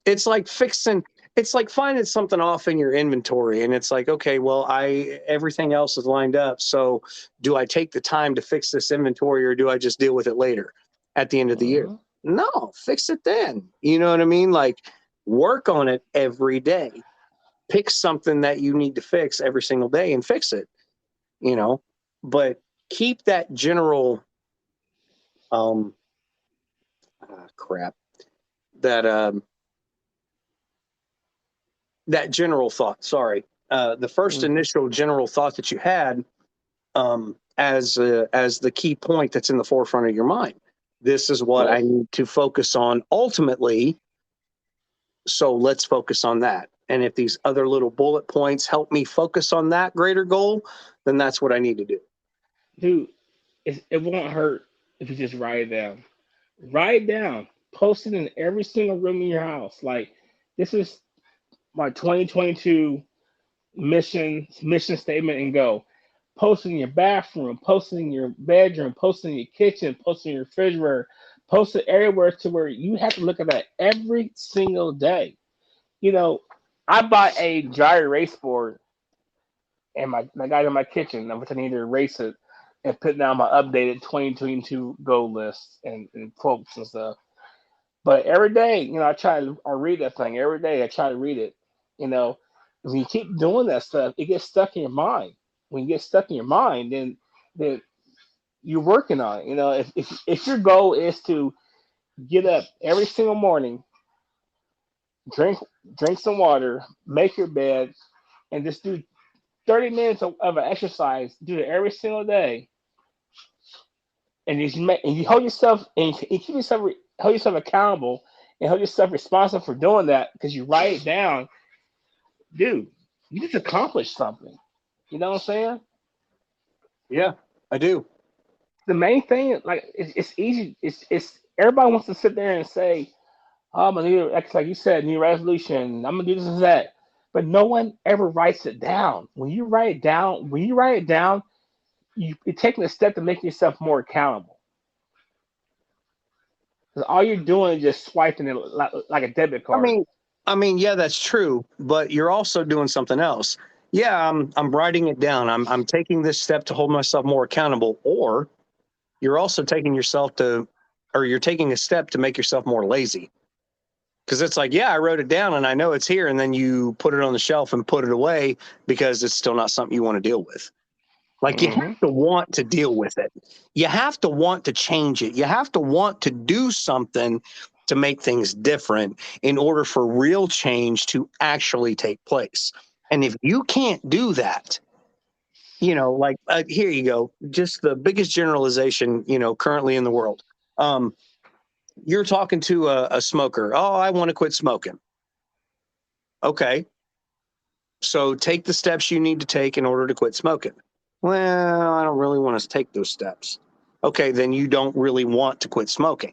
it's like fixing. It's like finding something off in your inventory, and it's like, okay, well, I everything else is lined up. So, do I take the time to fix this inventory, or do I just deal with it later at the end of the year?
Hmm.
No, fix it then. You know what I mean? Like, work on it every day. Pick something that you need to fix every single day and fix it. You know, but keep that general um crap that that general thought. Sorry, the first
Hmm.
initial general thought that you had as the key point that's in the forefront of your mind. This is what I
Right.
need to focus on ultimately. So let's focus on that. And if these other little bullet points help me focus on that greater goal, then that's what I need to do.
Dude, it won't hurt if you just write it down. Write it down. Post it in every single room in your house. Like, this is my 2022 mission statement and go. Post it in your bathroom, post it in your bedroom, post it in your kitchen, post it in your refrigerator, post it everywhere to where you have to look at that every single day. You know, I bought a dry erase board and my got it in my kitchen, which I need to erase it and put down my updated 2022 goal list and quotes and stuff. But every day, I read that thing every day. I try to read it. You know, when you keep doing that stuff, it gets stuck in your mind. When you get stuck in your mind, then you're working on it. If your goal is to get up every single morning, drink drink some water, make your bed, and just do 30 minutes of an exercise, do it every single day, and you hold yourself and you keep yourself hold yourself accountable, and hold yourself responsible for doing that because you write it down, dude. You just accomplished something. You know what I'm saying?
Yeah, I do.
The main thing, like, it's easy. It's everybody wants to sit there and say, "Oh, I'm gonna do like you said, new resolution. I'm gonna do this and that," but no one ever writes it down. When you write it down, you're taking a step to make yourself more accountable. Because all you're doing is just swiping it like a debit
I
card.
mean, yeah, that's true, but you're also doing something else. Yeah, I'm writing it down. I'm taking this step to hold myself more accountable, or you're also taking yourself to, or you're taking a step to make yourself more lazy. Because it's like, yeah, I wrote it down and I know it's here, and then you put it on the shelf and put it away because it's still not something you want to deal with. Like, you have
Hmm.
to want to deal with it. You have to want to change it. You have to want to do something to make things different in order for real change to actually take place. And if you can't do that, like, here you go, just the biggest generalization, currently in the world. Um, you're talking to a smoker. Oh, I want to quit smoking. Okay. So take the steps you need to take in order to quit smoking. Well, I don't really want to take those steps. Okay, then you don't really want to quit smoking.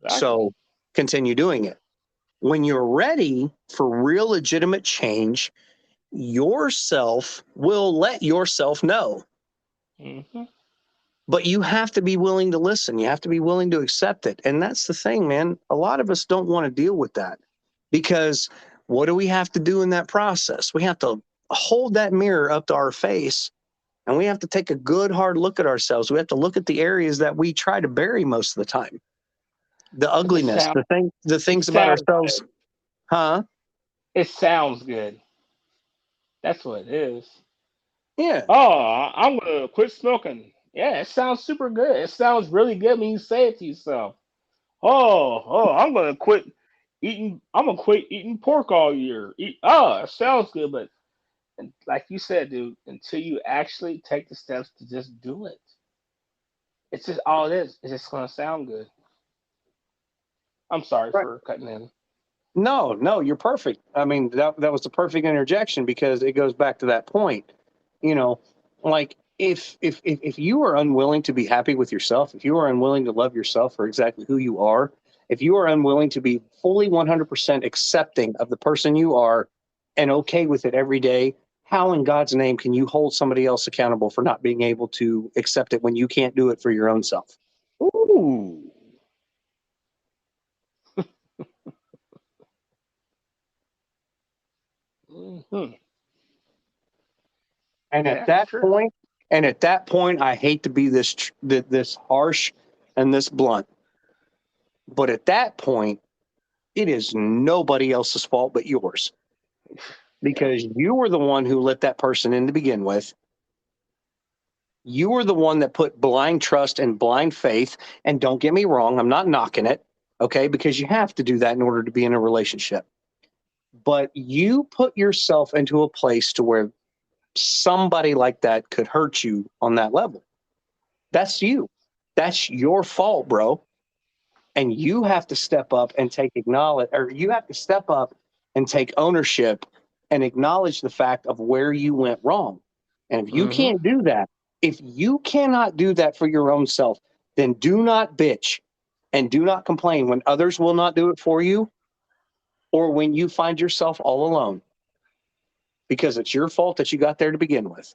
Exactly.
So continue doing it. When you're ready for real legitimate change, yourself will let yourself know.
Hmm.
But you have to be willing to listen. You have to be willing to accept it. And that's the thing, man. A lot of us don't want to deal with that because what do we have to do in that process? We have to hold that mirror up to our face and we have to take a good hard look at ourselves. We have to look at the areas that we try to bury most of the time. The
Because
ugliness, the
it
things about
sounds
ourselves. Huh?
it sounds good. That's what it is.
Yeah.
Oh, I'm gonna quit smoking. Yeah, it sounds super good. It sounds really good when you say it to yourself. I'm gonna quit eating. I'm gonna quit eating pork all year. It sounds good, but like you said, dude, until you actually take the steps to just do it, it's just all it is. It's just gonna sound good. I'm sorry
Right.
for cutting in.
No, no, you're perfect. I mean, that was the perfect interjection because it goes back to that point. You know, like if you are unwilling to be happy with yourself, if you are unwilling to love yourself for exactly who you are, if you are unwilling to be fully 100% accepting of the person you are and okay with it every day, how in God's name can you hold somebody else accountable for not being able to accept it when you can't do it for your own self?
Ooh. Hmm.
And
Yeah,
at
that's
that
true.
point, I hate to be this harsh and this blunt, but at that point, it is nobody else's fault but yours
Yep.
because you were the one who let that person in to begin with. You were the one that put blind trust and blind faith. And don't get me wrong, I'm not knocking it, okay, because you have to do that in order to be in a relationship. But you put yourself into a place to where somebody like that could hurt you on that level. That's you. That's your fault, bro. And you have to step up and you have to step up and take ownership and acknowledge the fact of where you went wrong. And if you
Hmm.
can't do that, if you cannot do that for your own self, then do not bitch and do not complain when others will not do it for you or when you find yourself all alone because it's your fault that you got there to begin with.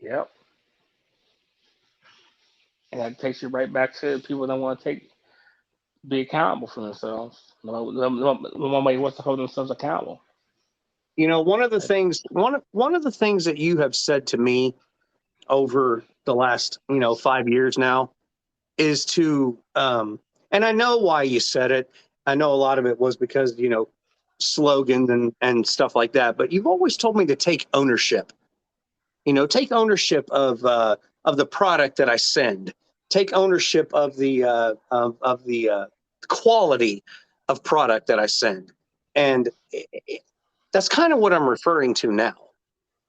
Yep. And that takes you right back to people that want to be accountable for themselves. Nobody wants to hold themselves accountable.
One of the things that you have said to me over the last 5 years now is to and I know why you said it. I know a lot of it was because slogans and stuff like that, but you've always told me to take ownership. Take ownership of the product that I send. Take ownership of the quality of product that I send. And that's kind of what I'm referring to now.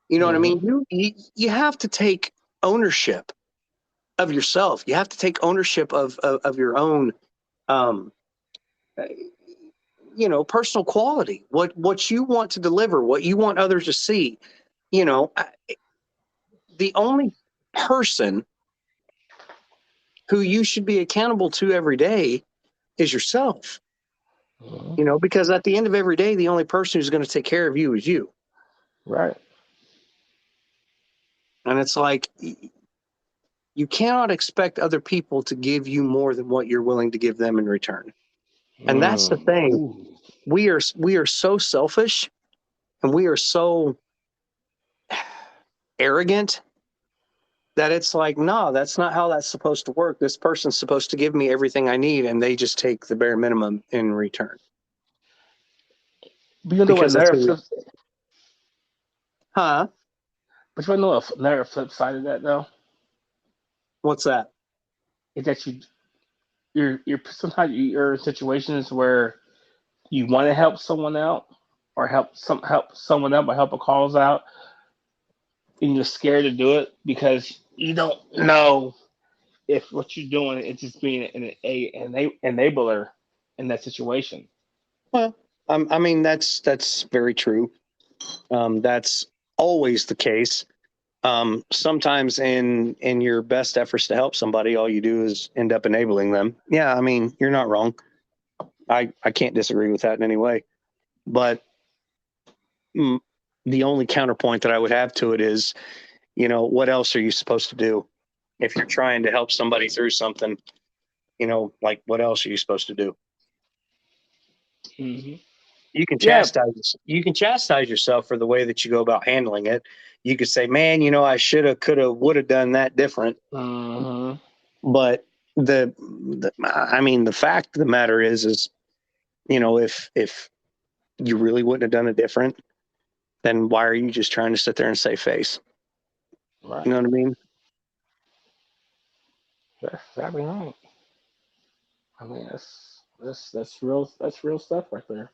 You know what I
Hmm.
mean? You have to take ownership of yourself. You have to take ownership of your own um, personal quality, what you want to deliver, what you want others to see. The only person who you should be accountable to every day is yourself.
Mhm.
Because at the end of every day, the only person who's going to take care of you is you.
Right.
And it's like, you cannot expect other people to give you more than what you're willing to give them in return. And that's the thing.
Ooh.
We are so selfish, and we are so arrogant that it's like, no, that's not how that's supposed to work. This person's supposed to give me everything I need, and they just take the bare minimum in return.
But you know what
Because that's
another
who,
flip,
huh?
but you know another flip side of that though
What's that?
is that you're sometimes you're in situations where you want to help someone out or help someone out or help a cause out, and you're scared to do it because you don't know if what you're doing is just being an enabler in that situation.
Well, I mean, that's very true. That's always the case. Sometimes in your best efforts to help somebody, all you do is end up enabling them. Yeah, I mean, you're not wrong. I can't disagree with that in any way. But mm, the only counterpoint that I would have to it is, what else are you supposed to do if you're trying to help somebody through something? Like, what else are you supposed to do?
Hmm. Yeah.
You can chastise yourself for the way that you go about handling it. You could say, man, I should have, could have, would have done that different.
Hmm.
But the fact of the matter is, if you really wouldn't have done it different, then why are you just trying to sit there and save face? You
Right.
know what I mean?
That's exactly right. I mean, that's real stuff right there.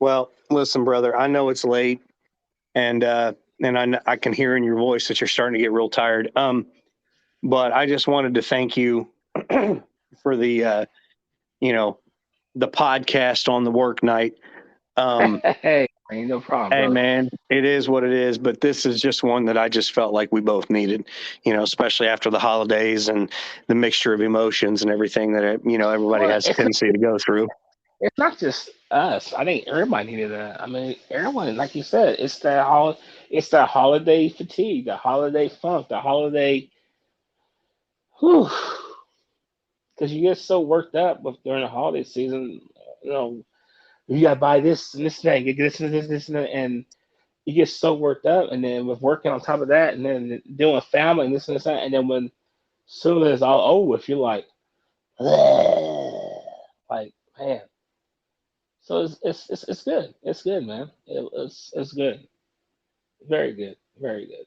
Well, listen, brother, I know it's late, and I can hear in your voice that you're starting to get real tired. But I just wanted to thank you for you know, the podcast on the work night. Um,
Hey, ain't no problem,
Hey
brother.
man, it is what it is, but this is just one that I just felt like we both needed, especially after the holidays and the mixture of emotions and everything that, everybody
Well,
has a tendency to go through.
it's not just us. I think everybody needed that. I mean, everyone, like you said, it's that holiday fatigue, the holiday funk, the holiday, whew, because you get so worked up with during the holiday season. You know, you gotta buy this and this thing, you get this and this and that, and you get so worked up, and then with working on top of that, and then doing family and this and this and that, and then when soon as it's all over with, you're like, like man. So it's good. It's good, man. It's good. Very good. Very good.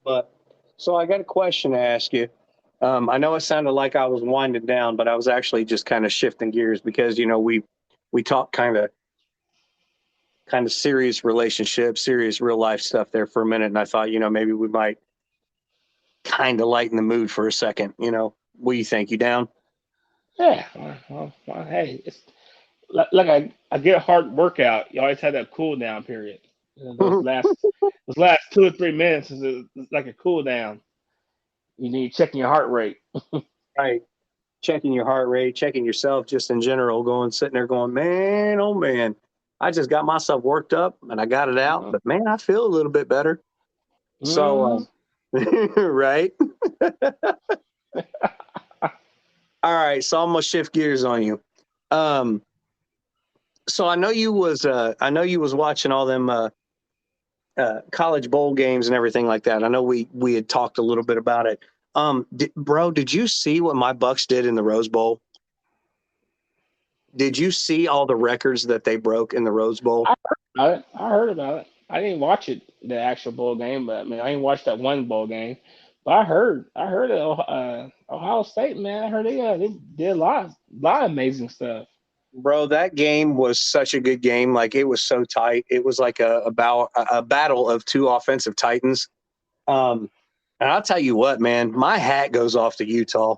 But so I got a question to ask you. I know it sounded like I was winding down, but I was actually just kind of shifting gears because we talked kind of serious relationships, serious real life stuff there for a minute, and I thought maybe we might kind of lighten the mood for a second. What do you think? You down?
Yeah. Well, hey, it's like I get a hard workout. You always have that cool down period. You know, those last 2 or 3 minutes is like a cool down. You need checking your heart rate.
Right. Checking your heart rate, checking yourself just in general, sitting there going, man, oh man, I just got myself worked up and I got it out, but man, I feel a little bit better.
Mm-hmm.
So, right. All right. So I'm gonna shift gears on you. Um, so I know you was watching all them college bowl games and everything like that. I know we had talked a little bit about it. Bro, did you see what my Bucks did in the Rose Bowl? Did you see all the records that they broke in the Rose Bowl?
I heard about it. I didn't watch it, the actual bowl game, but I mean, I didn't watch that one bowl game. But I heard that Ohio State, man. I heard they did a lot of amazing stuff.
Bro, that game was such a good game. Like it was so tight. It was like a battle of two offensive titans. Um, and I'll tell you what, man, my hat goes off to Utah.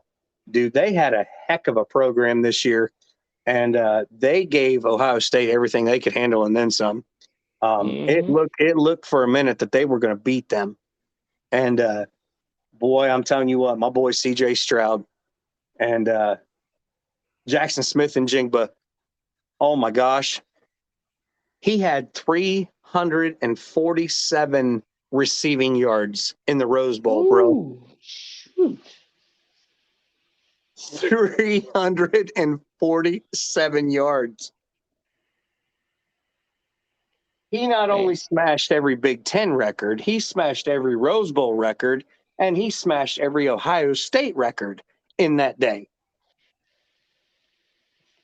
Dude, they had a heck of a program this year. and they gave Ohio State everything they could handle and then some. It
Mm-hmm.
looked for a minute that they were going to beat them, and boy, I'm telling you what, my boy C.J. Stroud and Jackson Smith and Jingba. Oh my gosh, he had 347 receiving yards in the Rose Bowl, bro.
Ooh, shoot.
347 yards. He not
Man,
only smashed every Big Ten record, he smashed every Rose Bowl record, and he smashed every Ohio State record in that day.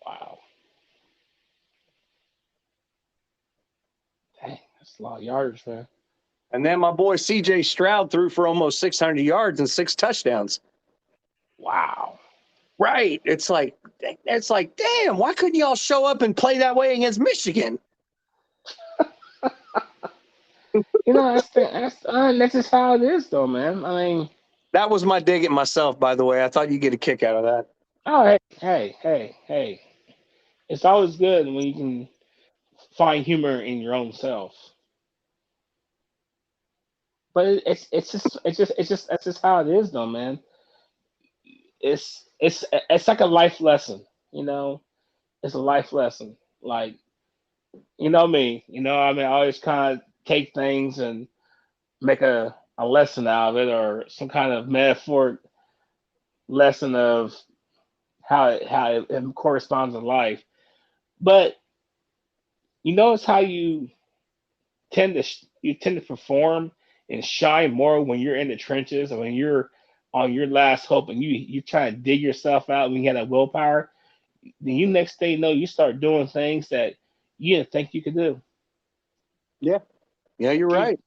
wow. Dang, that's a lot of yardage, man.
And then my boy C.J. Stroud threw for almost 600 yards and 6 touchdowns.
Wow.
Right. It's like, damn, why couldn't y'all show up and play that way against Michigan?
You know, that's just how it is, though, man. I mean,
That was my dig at myself, by the way. I thought you'd get a kick out of that.
oh, hey. It's always good when you can find humor in your own self. But it's just how it is, though, man. It's like a life lesson, you know. It's a life lesson. Like, you know me, I mean, I always kind of take things and make a lesson out of it, or some kind of metaphoric lesson of how it corresponds in life. But you notice how you tend to perform and shine more when you're in the trenches, or when you're on your last hope, and you try to dig yourself out when you have that willpower. Then you next day, you start doing things that you didn't think you could do.
Yeah. Yeah, you're
You
right.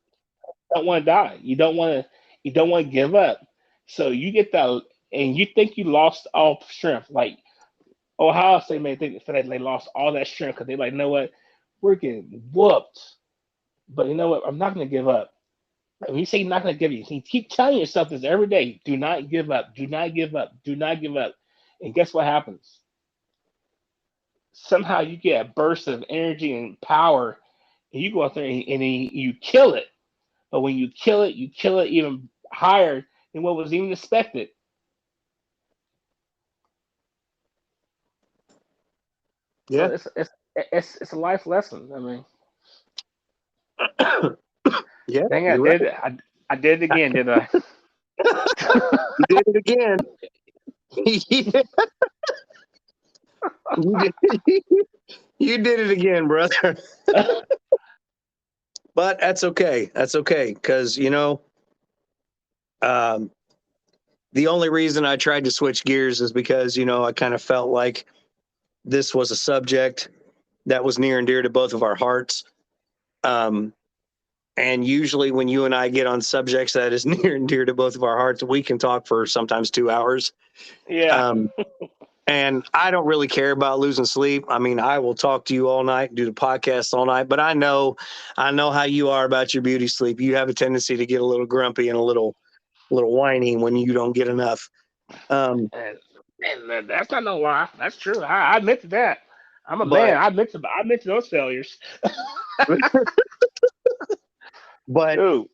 don't want to die. You don't want to give up. So you get that, and you think you lost all strength. Like Ohio State may think that they lost all that strength because they like, you know what, we're getting whooped. But you know what? I'm not going to give up. When you say you're not going to give you, you keep telling yourself this every day. Do not give up. Do not give up. Do not give up. And guess what happens? Somehow you get a burst of energy and power, and you go out there and you kill it. But when you kill it even higher than what was even expected. So
Yeah.
it's a life lesson. I mean,
Yeah,
dang it,
you're right.
I did it again, did I?
You did it again. You did, you did it again, brother. But that's okay. That's okay. Because, um, the only reason I tried to switch gears is because, I kind of felt like this was a subject that was near and dear to both of our hearts. Um, and usually when you and I get on subjects that is near and dear to both of our hearts, we can talk for sometimes 2 hours.
Yeah.
Um, and I don't really care about losing sleep. I mean, I will talk to you all night, do the podcast all night, but I know how you are about your beauty sleep. You have a tendency to get a little grumpy and a little whiny when you don't get enough. Um,
And that's not no lie. That's true. I admit to that. I'm a man.
but
I admit to those failures.
but
Dude.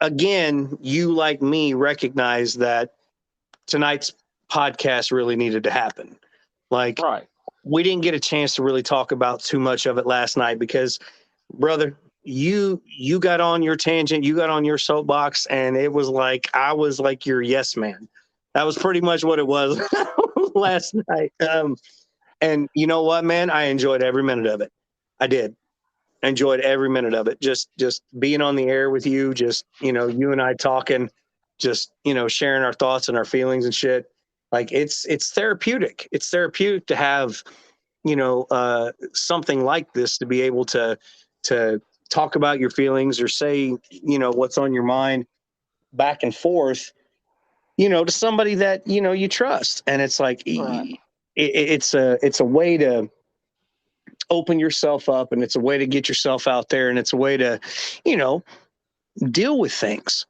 again, you like me recognize that tonight's podcast really needed to happen. Like
Right.
we didn't get a chance to really talk about too much of it last night because, brother, you got on your tangent, you got on your soapbox, and it was like I was like your yes man. That was pretty much what it was last night. And you know what, man? I enjoyed every minute of it. I did. I enjoyed every minute of it. Just being on the air with you, just you and I talking, just sharing our thoughts and our feelings and shit. Like it's therapeutic. It's therapeutic to have something like this, to be able to talk about your feelings or say what's on your mind back and forth to somebody that you trust. And it's like
Right.
it's a way to open yourself up, and it's a way to get yourself out there, and it's a way to you know deal with things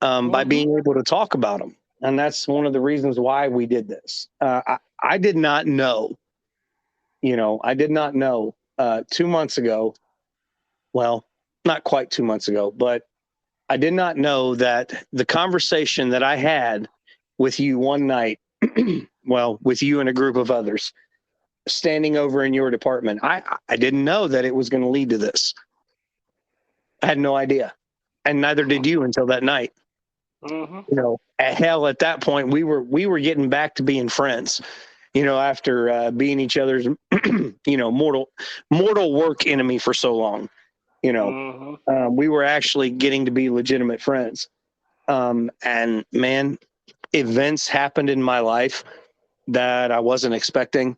by
Mm-hmm.
being able to talk about them. And that's one of the reasons why we did this. I did not know
I did not know 2 months ago. Well, not quite 2 months ago, but I did not know that the conversation that I had with you one night, well, with you and a group of others, standing over in your department, I didn't know that it was going to lead to this. I had no idea, and neither did you until that night.
Mm-hmm.
Hell, at that point, we were getting back to being friends. After being each other's, mortal work enemy for so long.
Mm-hmm.
We were actually getting to be legitimate friends. And man, events happened in my life that I wasn't expecting,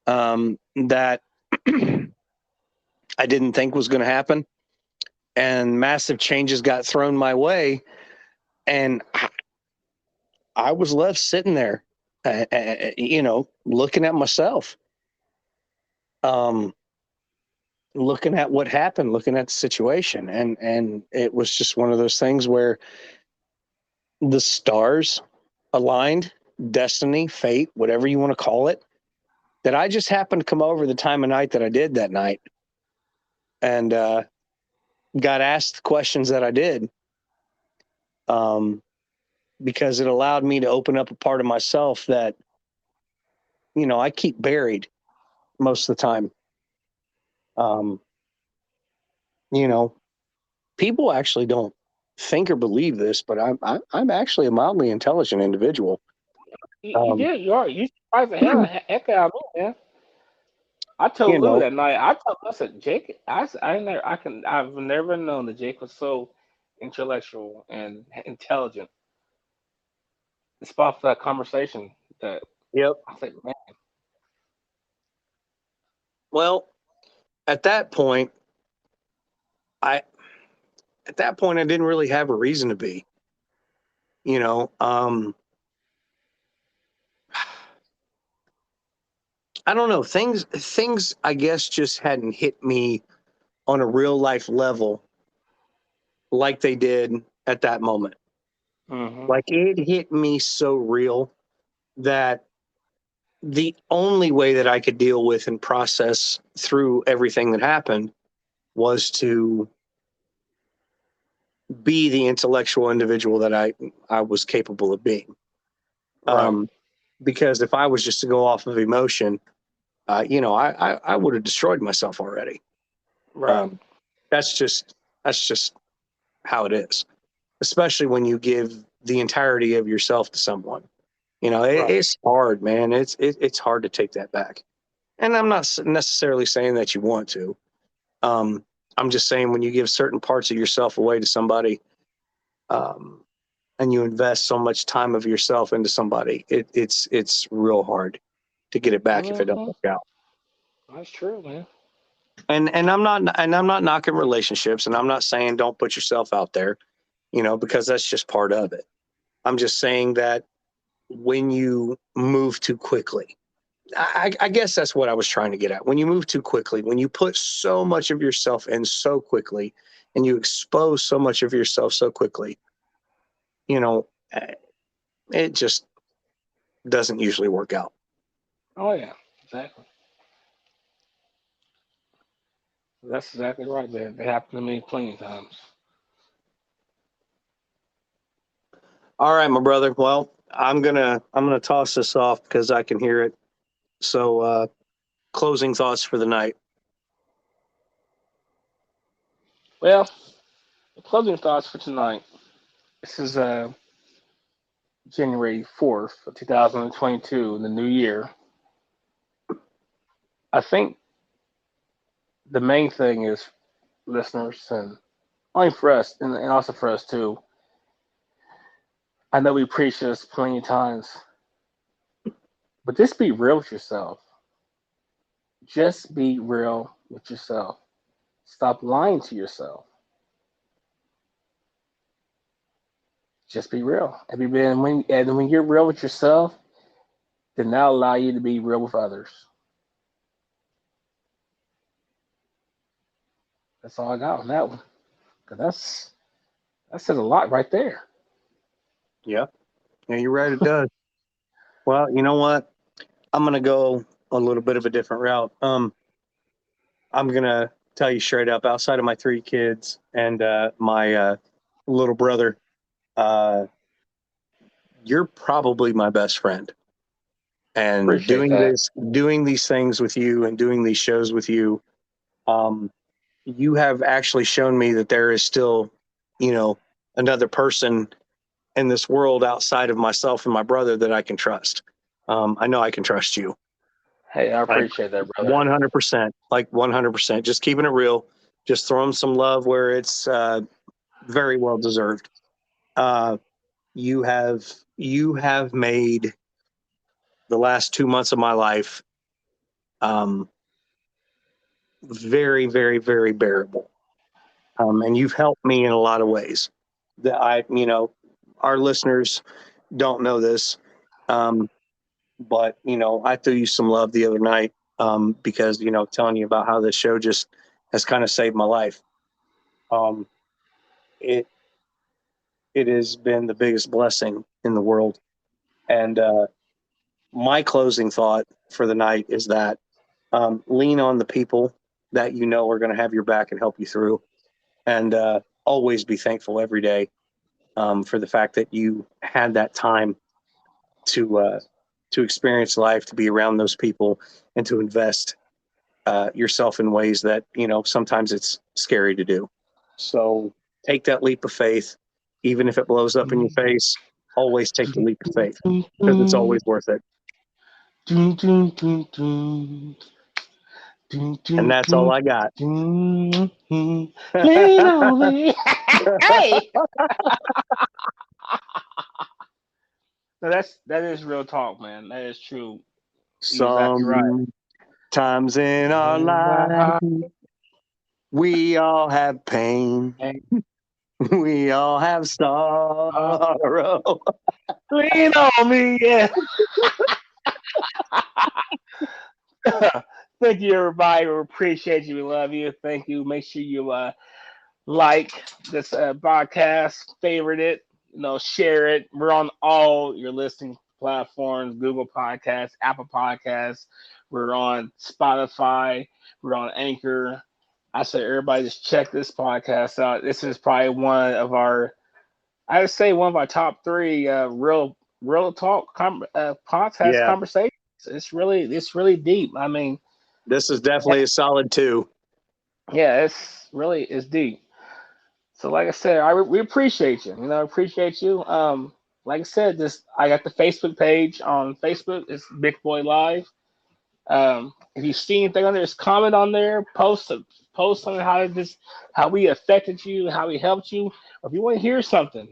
that I didn't think was going to happen, and massive changes got thrown my way, and I was left sitting there, looking at myself, looking at what happened, looking at the situation, and it was just one of those things where the stars aligned, destiny, fate, whatever you want to call it, that I just happened to come over the time of night that I did that night, and got asked the questions that I did, because it allowed me to open up a part of myself that, I keep buried most of the time. Um, you know, People actually don't think or believe this, but I'm actually a mildly intelligent individual.
You
Um,
did. You are. You surprised the heck out of me, man. I
you
told Lou
know,
that night. I said, Jake. I've never known that Jake was so intellectual and intelligent. Despite that conversation, that
yep.
I said, man,
Well, at that point, I I didn't really have a reason to be. You know, I don't know. Things I guess just hadn't hit me on a real life level like they did at that moment.
hmm
Like it hit me so real that the only way that I could deal with and process through everything that happened was to be the intellectual individual that I was capable of being.
right,
Um, because if I was just to go off of emotion, I would have destroyed myself already.
right.
Um, that's just how it is, especially when you give the entirety of yourself to someone.
Right.
It's hard, man. It's hard to take that back. And I'm not necessarily saying that you want to. Um, I'm just saying when you give certain parts of yourself away to somebody, um, and you invest so much time of yourself into somebody, it's real hard to get it back if it don't
hmm
work out.
That's true, man.
And I'm not knocking relationships, and I'm not saying don't put yourself out there, because that's just part of it. I'm just saying that when you move too quickly, I guess that's what I was trying to get at. When you move too quickly, when you put so much of yourself in so quickly, and you expose so much of yourself so quickly, you know, eh, it just doesn't usually work out.
Oh yeah, exactly. That's exactly right, man. It happened to me plenty of times.
All right, my brother. Well, I'm gonna toss this off because I can hear it. So, closing thoughts for the night.
Well, the closing thoughts for tonight. This is January 4th, 2022, in the new year. I think the main thing is, listeners, and only for us, and also for us too. I know we preach this plenty of times, but just be real with yourself. Just be real with yourself. Stop lying to yourself. Just be real. And when you're real with yourself, then that'll allow you to be real with others. That's all I got on that one. Cause that says a lot right there.
Yeah, yeah, you're right. It does. Well, you know what? I'm gonna go. a little bit of a different route. I'm gonna tell you straight up. Outside of my 3 kids and my little brother, you're probably my best friend. And
Appreciate that.
doing these things with you and doing these shows with you, you have actually shown me that there is still, another person in this world outside of myself and my brother that I can trust. I know I can trust you.
Hey, I
Like
appreciate that, brother.
100%. Like 100%. Just keeping it real. Just throwing some love where it's very well deserved. You have made the last 2 months of my life very, very, very bearable. And you've helped me in a lot of ways that our listeners don't know this. But, I threw you some love the other night because, telling you about how this show just has kind of saved my life. It has been the biggest blessing in the world. And my closing thought for the night is that lean on the people that are going to have your back and help you through. And always be thankful every day for the fact that you had that time to experience life, to be around those people, and to invest yourself in ways that sometimes it's scary to do. So take that leap of faith, even if it blows up in your face. Always take the leap of faith because it's always worth it. And that's all I got.
Lean on me. Hey. No, that is real talk, man. That is true. You're exactly right.
Sometimes in our life, we all have pain. We all have sorrow.
Lean on me, yeah. Thank you, everybody. We appreciate you. We love you. Thank you. Make sure you like this podcast, favorite it, share it. We're on all your listening platforms: Google Podcasts, Apple Podcasts. We're on Spotify. We're on Anchor. I say everybody just check this podcast out. This is probably I would say one of our top 3 real talk podcast
Yeah,
conversations. It's really deep. I mean,
this is definitely a solid 2.
yeah, it's deep. So like I said, we appreciate you. Appreciate you. Like I said, I got the Facebook page on Facebook. It's Big Boy Live. If you see anything on there, just comment on there. Post on how we affected you, how we helped you. Or if you want to hear something,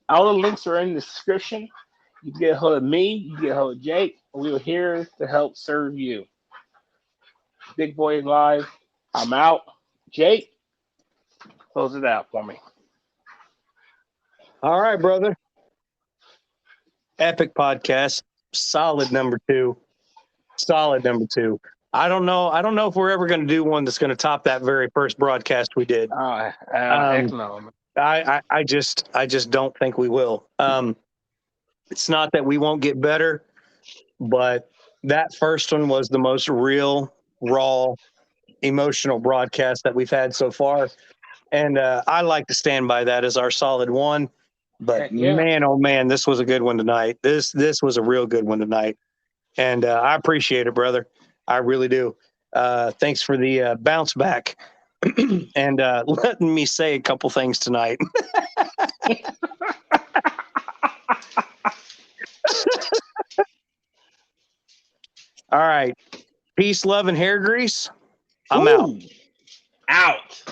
all the links are in the description. You can get a hold of me. You can get a hold of Jake. We're here to help serve you. Big Boy Live. I'm out. Jake, close it out for me.
All right, brother. Epic podcast. Solid number 2. Solid number 2. I don't know if we're ever going to do one that's going to top that very first broadcast we did.
Heck no.
I just don't think we will. It's not that we won't get better, but that first one was the most real, raw, emotional broadcast that we've had so far. And I like to stand by that as our solid 1. But
Yeah.
man, oh man, this was a good one tonight. This was a real good one tonight. And I appreciate it, brother. I really do. Thanks for the bounce back and letting me say a couple things tonight. All right. Peace, love, and hair grease. I'm out.
Out.